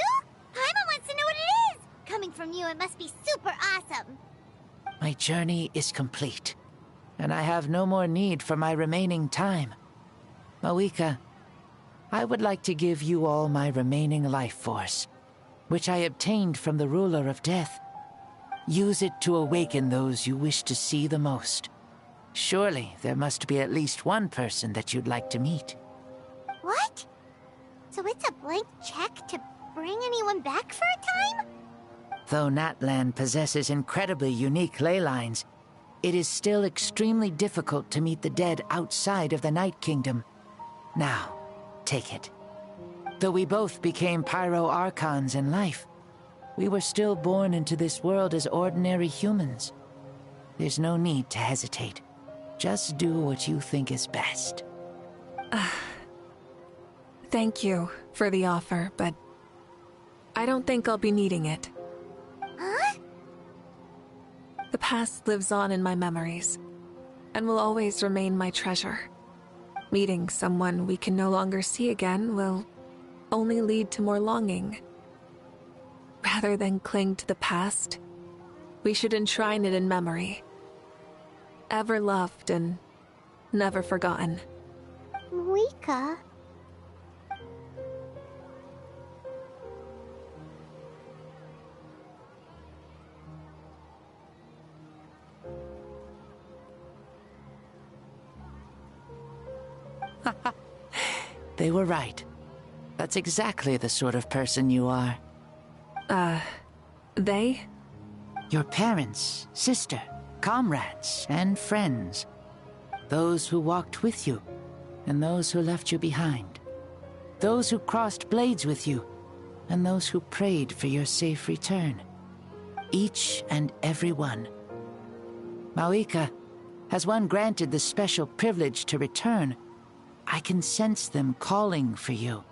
Paimon wants to know what it is! Coming from you, it must be super awesome. My journey is complete, and I have no more need for my remaining time. Mawika, I would like to give you all my remaining life force, which I obtained from the ruler of death. Use it to awaken those you wish to see the most. Surely there must be at least one person that you'd like to meet. What? So it's a blank check to bring anyone back for a time? Though Natlan possesses incredibly unique ley lines, it is still extremely difficult to meet the dead outside of the Night Kingdom. Now, take it. Though we both became Pyro Archons in life, we were still born into this world as ordinary humans. There's no need to hesitate. Just do what you think is best. Thank you for the offer, but I don't think I'll be needing it. Huh? The past lives on in my memories, and will always remain my treasure. Meeting someone we can no longer see again will only lead to more longing. Rather than cling to the past, we should enshrine it in memory. Ever loved and never forgotten. Mawika? They were right. That's exactly the sort of person you are. They? Your parents, sister, comrades, and friends. Those who walked with you, and those who left you behind. Those who crossed blades with you, and those who prayed for your safe return. Each and every one. Mawika, has one granted the special privilege to return, I can sense them calling for you,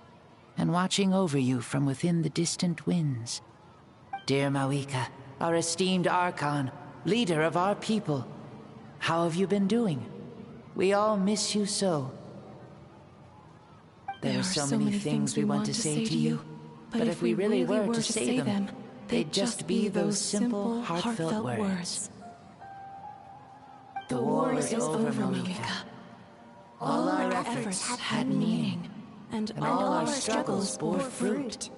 and watching over you from within the distant winds. Dear Mawika, our esteemed Archon, leader of our people, how have you been doing? We all miss you so. There are so many things we want to say to you, but if we really were to say them, they'd just be those simple, heartfelt words. The war is over, Mawika. All our efforts had meaning, and all our struggles bore fruit.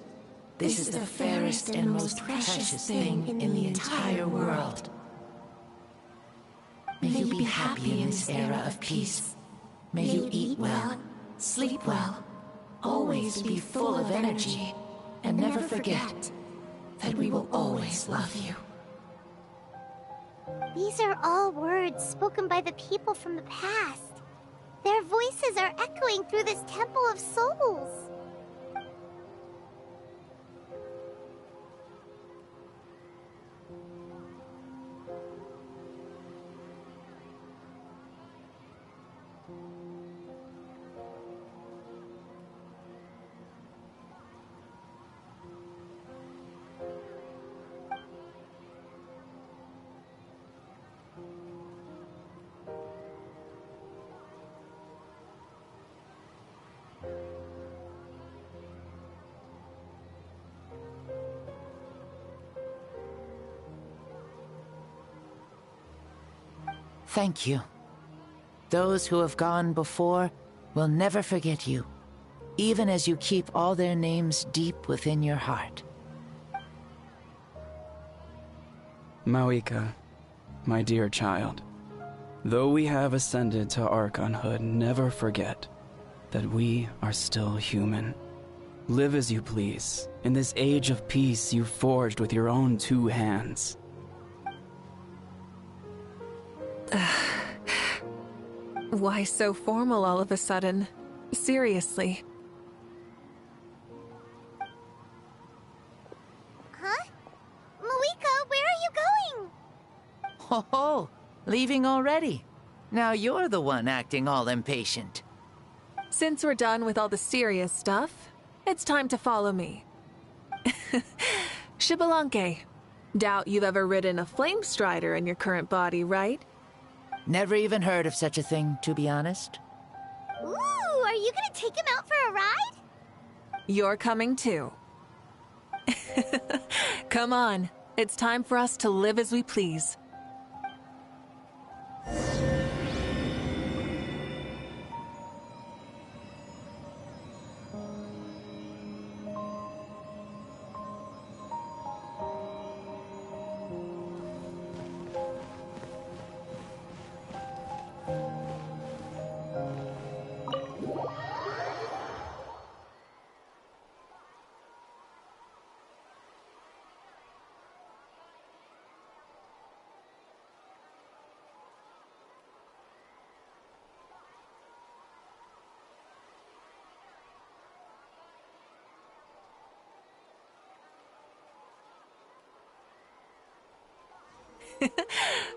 This is the fairest and most precious thing in the entire world. May you be happy in this era of peace. May you eat well, sleep well, always be full of energy, and never forget that we will always love you. These are all words spoken by the people from the past. Their voices are echoing through this Temple of Souls. Thank you. Those who have gone before will never forget you, even as you keep all their names deep within your heart. Mawika, my dear child, though we have ascended to Archonhood, never forget that we are still human. Live as you please, in this age of peace you forged with your own 2 hands. Why so formal all of a sudden? Seriously. Huh? Mawika, where are you going? Oh, leaving already? Now you're the one acting all impatient. Since we're done with all the serious stuff, it's time to follow me. Xbalanque, doubt you've ever ridden a flame strider in your current body, right? Never even heard of such a thing, to be honest. Ooh, are you gonna take him out for a ride? You're coming too. Come on, it's time for us to live as we please.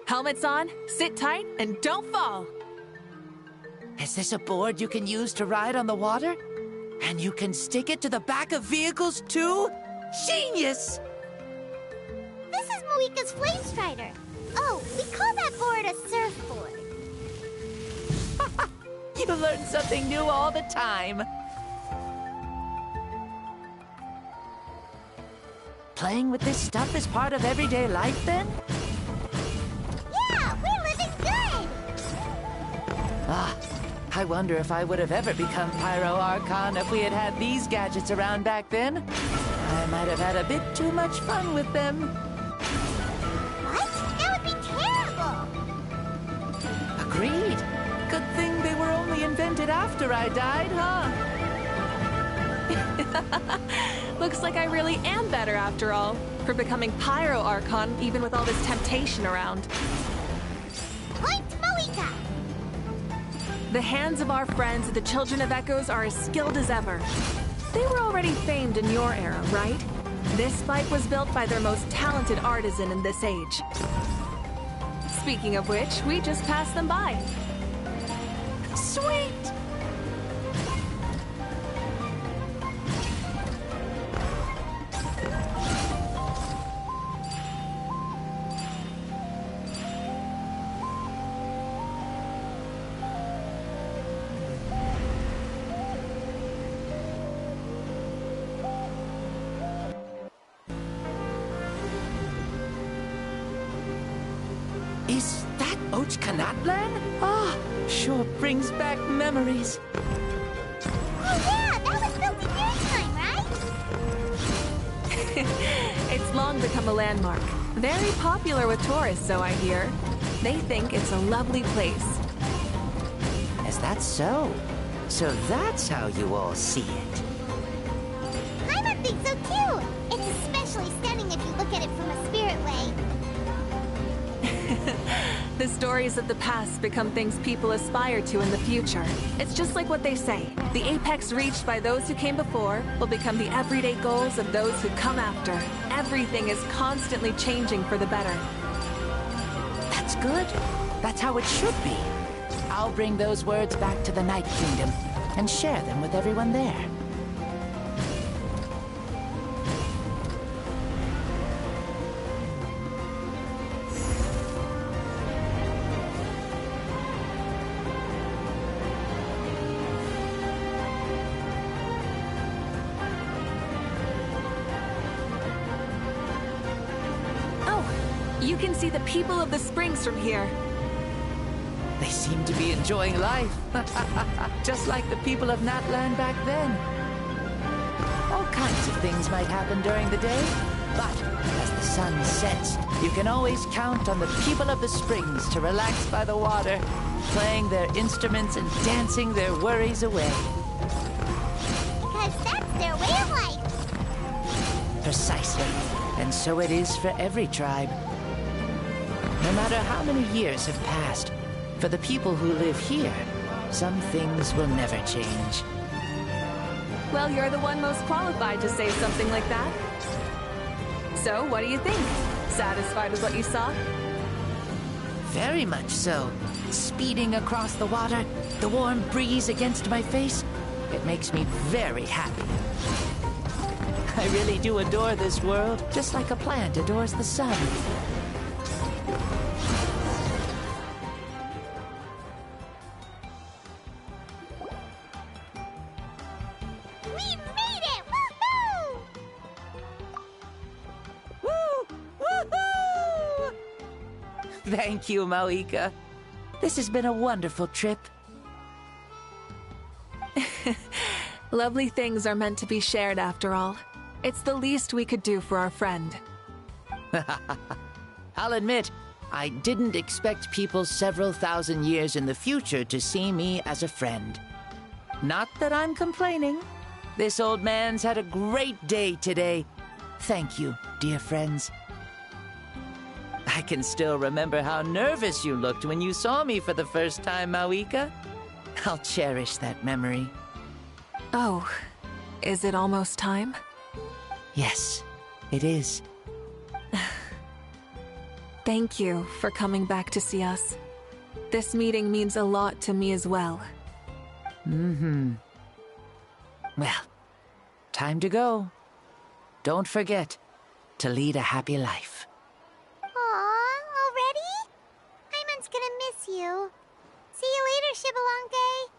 Helmets on, sit tight, and don't fall! Is this a board you can use to ride on the water? And you can stick it to the back of vehicles too? Genius! This is Mawika's Flame Strider. Oh, we call that board a surfboard. You learn something new all the time. Playing with this stuff is part of everyday life, then? Yeah, we're living good! Ah, I wonder if I would have ever become Pyro Archon if we had had these gadgets around back then. I might have had a bit too much fun with them. What? That would be terrible! Agreed. Good thing they were only invented after I died, huh? Looks like I really am better after all, for becoming Pyro Archon even with all this temptation around. Point Mawika! The hands of our friends, the Children of Echoes, are as skilled as ever. They were already famed in your era, right? This bike was built by their most talented artisan in this age. Speaking of which, we just passed them by. Sweet! Is that Ochkanatlan? Ah, sure brings back memories. Oh yeah, that was built in your time, right? It's long become a landmark. Very popular with tourists, so I hear. They think it's a lovely place. Is that so? So that's how you all see it. Paimon thinks so too! It's especially stunning if you look at it from a spirit way. The stories of the past become things people aspire to in the future. It's just like what they say. The apex reached by those who came before will become the everyday goals of those who come after. Everything is constantly changing for the better. That's good. That's how it should be. I'll bring those words back to the Night Kingdom and share them with everyone there. You can see the people of the springs from here. They seem to be enjoying life. Just like the people of Natland back then. All kinds of things might happen during the day, but as the sun sets, you can always count on the people of the springs to relax by the water, playing their instruments and dancing their worries away. Because that's their way of life. Precisely. And so it is for every tribe. No matter how many years have passed, for the people who live here, some things will never change. Well, you're the one most qualified to say something like that. So, what do you think? Satisfied with what you saw? Very much so. Speeding across the water, the warm breeze against my face, it makes me very happy. I really do adore this world, just like a plant adores the sun. We made it! Woohoo! Woo! Woohoo! Thank you, Mauika. This has been a wonderful trip. Lovely things are meant to be shared after all. It's the least we could do for our friend. I'll admit, I didn't expect people several thousand years in the future to see me as a friend. Not that I'm complaining. This old man's had a great day today. Thank you, dear friends. I can still remember how nervous you looked when you saw me for the first time, Mauika. I'll cherish that memory. Oh, is it almost time? Yes, it is. Thank you for coming back to see us. This meeting means a lot to me as well. Well, time to go. Don't forget to lead a happy life. Aw, already? Paimon's gonna miss you. See you later, Xbalanque.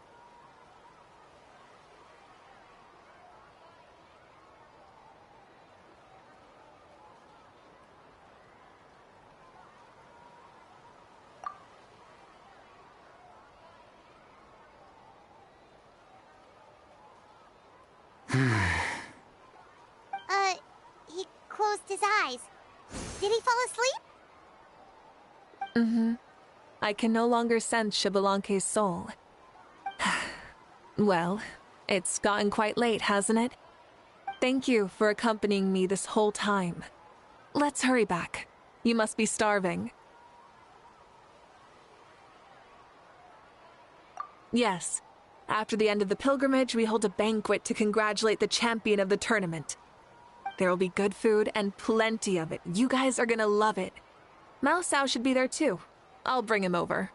He closed his eyes. Did he fall asleep? I can no longer sense Xbalanque's soul. Well, it's gotten quite late, hasn't it? Thank you for accompanying me this whole time. Let's hurry back. You must be starving. Yes. After the end of the pilgrimage, we hold a banquet to congratulate the champion of the tournament. There will be good food and plenty of it. You guys are gonna love it. Mao Sao should be there too. I'll bring him over.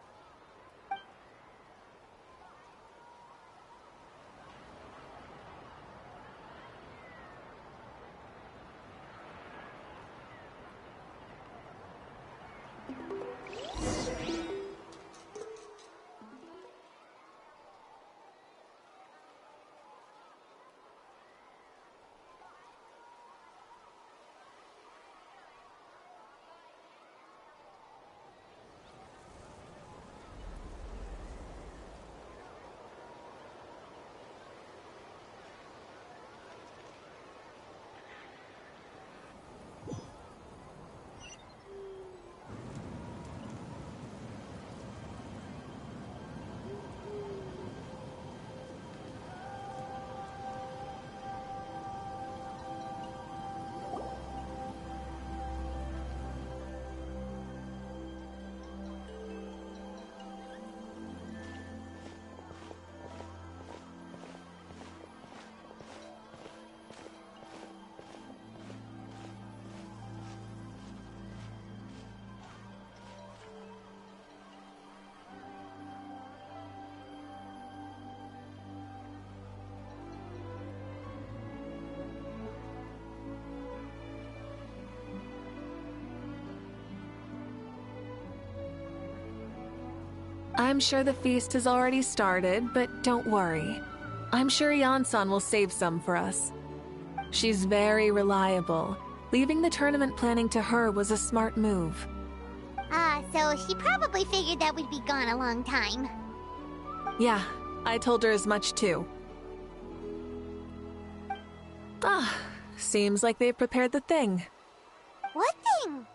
I'm sure the feast has already started, but don't worry. I'm sure Yansan will save some for us. She's very reliable. Leaving the tournament planning to her was a smart move. So she probably figured that we'd be gone a long time. Yeah, I told her as much too. Ah, seems like they've prepared the thing. What thing?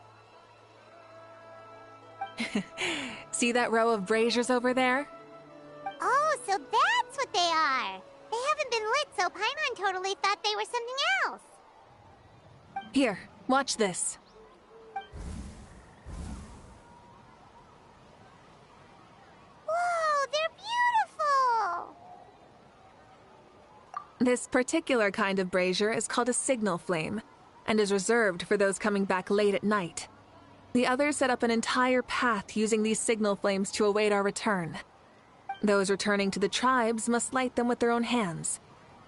See that row of braziers over there? Oh, so that's what they are. They haven't been lit, so Paimon totally thought they were something else. Here, watch this. Whoa, they're beautiful! This particular kind of brazier is called a signal flame, and is reserved for those coming back late at night. The others set up an entire path using these signal flames to await our return. Those returning to the tribes must light them with their own hands.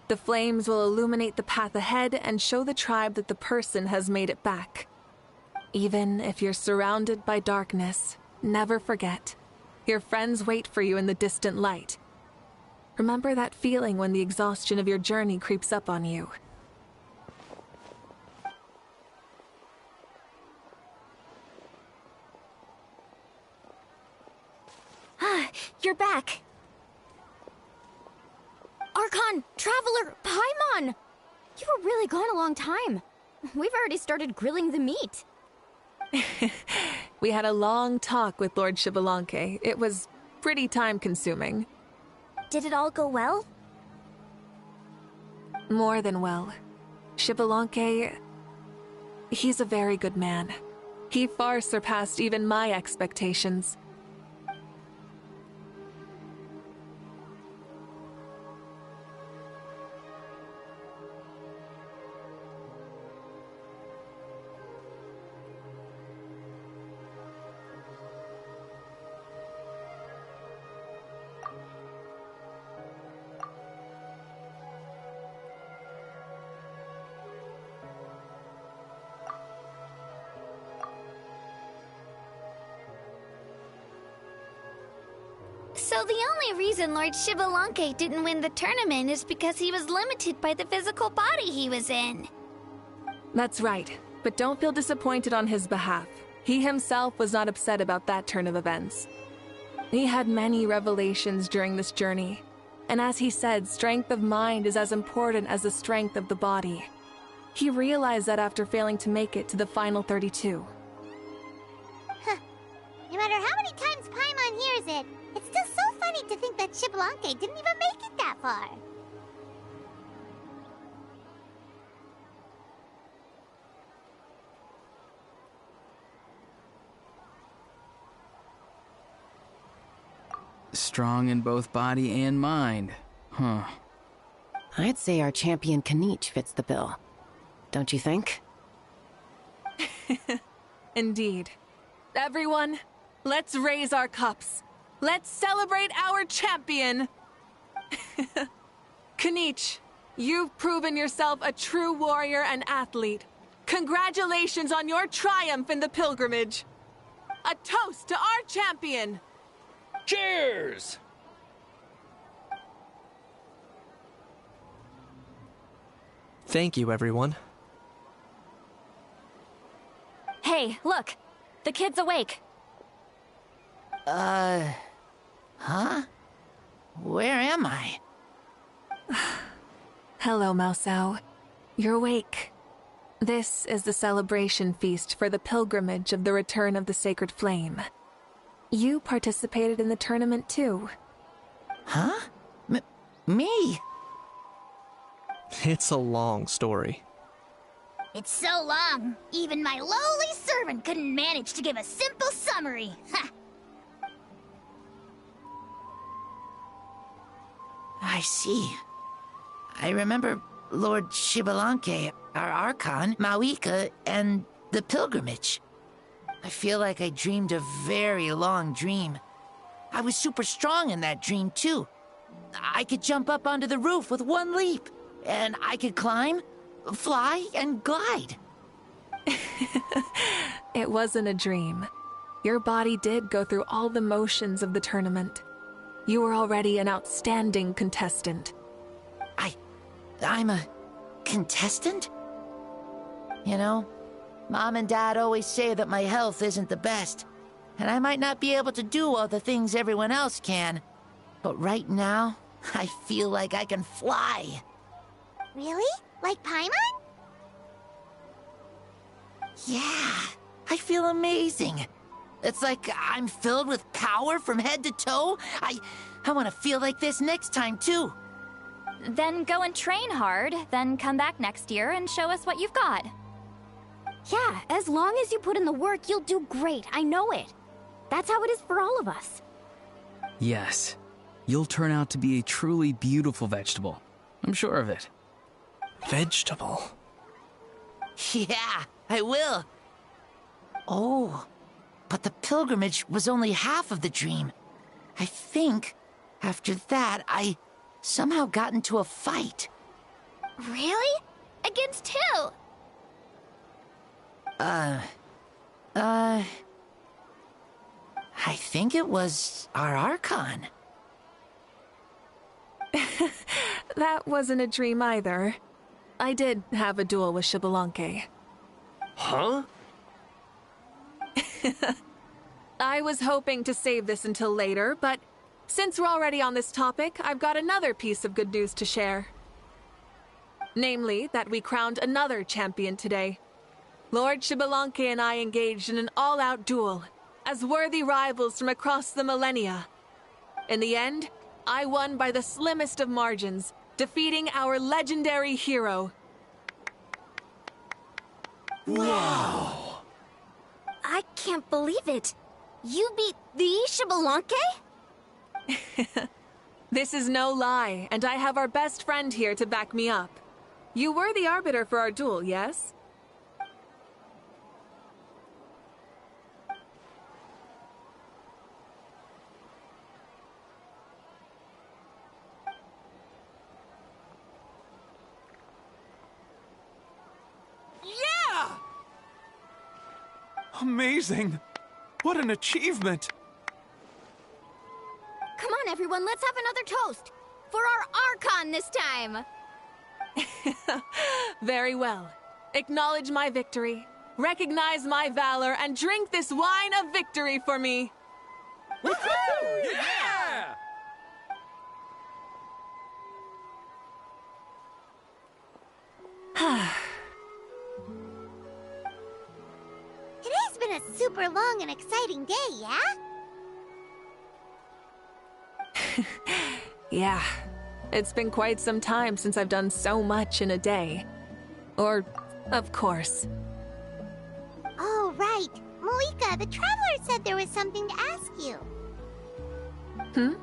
The flames will illuminate the path ahead and show the tribe that the person has made it back. Even if you're surrounded by darkness, never forget. Your friends wait for you in the distant light. Remember that feeling when the exhaustion of your journey creeps up on you. You're back. Archon, Traveler, Paimon! You were really gone a long time. We've already started grilling the meat. We had a long talk with Lord Xbalanque. It was pretty time-consuming. Did it all go well? More than well. Xbalanque, he's a very good man. He far surpassed even my expectations. So the only reason Lord Xbalanque didn't win the tournament is because he was limited by the physical body he was in. That's right, but don't feel disappointed on his behalf. He himself was not upset about that turn of events. He had many revelations during this journey, and as he said, strength of mind is as important as the strength of the body. He realized that after failing to make it to the final 32. No matter how many times Paimon hears it, it's still so funny to think that Xbalanque didn't even make it that far. Strong in both body and mind. Huh. I'd say our champion Kaniche fits the bill. Don't you think? Indeed. Everyone, let's raise our cups. Let's celebrate our champion! Kaniche, you've proven yourself a true warrior and athlete. Congratulations on your triumph in the pilgrimage. A toast to our champion! Cheers! Thank you, everyone. Hey, look! The kid's awake. Huh? Where am I? Hello, Maosao. You're awake. This is the celebration feast for the pilgrimage of the return of the Sacred Flame. You participated in the tournament too. Huh? Me? It's a long story. It's so long, even my lowly servant couldn't manage to give a simple summary. Ha! I see. I remember Lord Xbalanque, our Archon, Mawika, and the pilgrimage. I feel like I dreamed a very long dream. I was super strong in that dream, too. I could jump up onto the roof with one leap, and I could climb, fly, and glide. It wasn't a dream. Your body did go through all the motions of the tournament. You were already an outstanding contestant. I'm a contestant? You know, Mom and Dad always say that my health isn't the best. and I might not be able to do all the things everyone else can. But right now, I feel like I can fly. Really? Like Paimon? Yeah, I feel amazing. It's like I'm filled with power from head to toe. I want to feel like this next time, too. Then go and train hard, then come back next year and show us what you've got. Yeah, as long as you put in the work, you'll do great. I know it. That's how it is for all of us. Yes. You'll turn out to be a truly beautiful vegetable. I'm sure of it. Vegetable? Yeah, I will. Oh, but the pilgrimage was only half of the dream. I think, after that, I somehow got into a fight. Really? Against who? I think it was our Archon. That wasn't a dream either. I did have a duel with Xbalanque. Huh? I was hoping to save this until later, but since we're already on this topic, I've got another piece of good news to share. Namely, that we crowned another champion today. Lord Xbalanque and I engaged in an all-out duel, as worthy rivals from across the millennia. In the end, I won by the slimmest of margins, defeating our legendary hero. Wow! I can't believe it. You beat the Xbalanque? This is no lie, and I have our best friend here to back me up. You were the arbiter for our duel, yes? Yeah! Amazing! What an achievement! Come on, everyone, let's have another toast! For our Archon this time! Very well. Acknowledge my victory, recognize my valor, and drink this wine of victory for me. Woohoo! Yeah! Today's been a super long and exciting day, yeah? Yeah, it's been quite some time since I've done so much in a day. Or, of course. Oh, right. Moika, the Traveler said there was something to ask you. Hmm?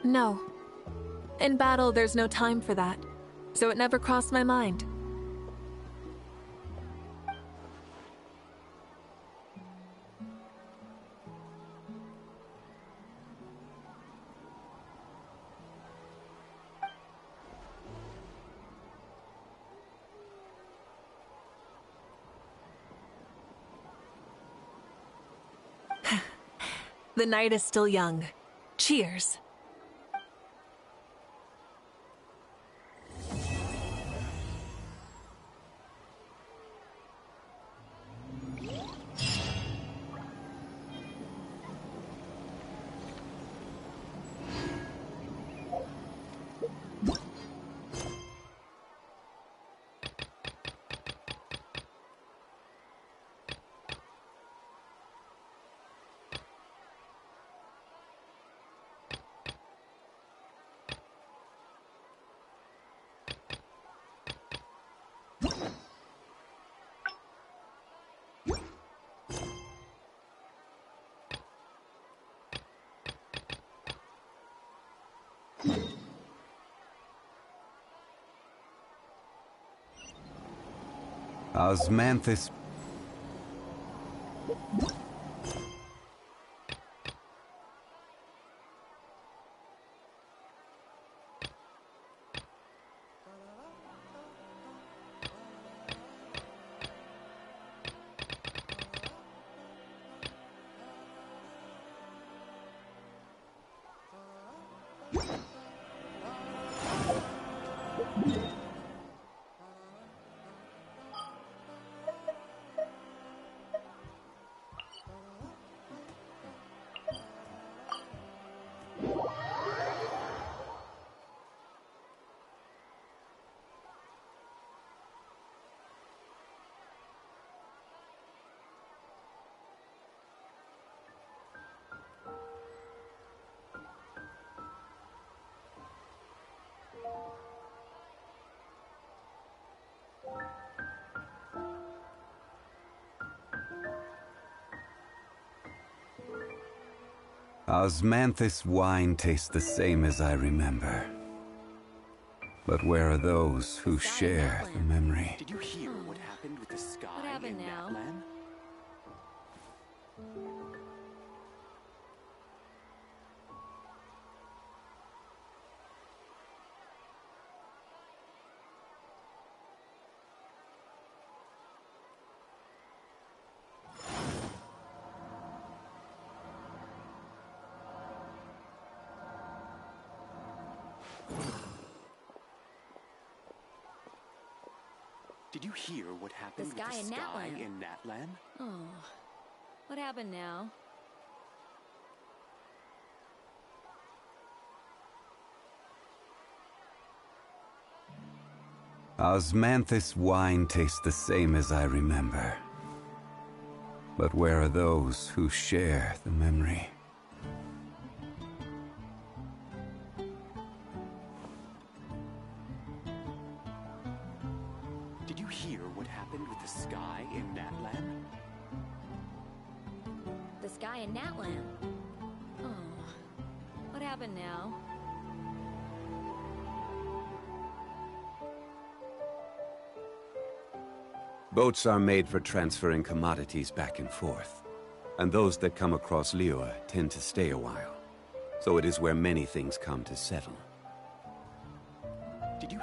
No. In battle, there's no time for that, so it never crossed my mind. The night is still young. Cheers. Osmanthus. Osmanthus wine tastes the same as I remember. But where are those who share the memory? Did you hear what happened with the sky What happened in now? Natlan? Did you hear what happened with the sky in sky Natlan. in Natlan? Oh. What happened now? Osmanthus wine tastes the same as I remember. But where are those who share the memory? Did you hear what happened with the sky in Natlan? The sky in Natlan. Oh. What happened now? Boats are made for transferring commodities back and forth. And those that come across Liyue tend to stay a while. So it is where many things come to settle. Did you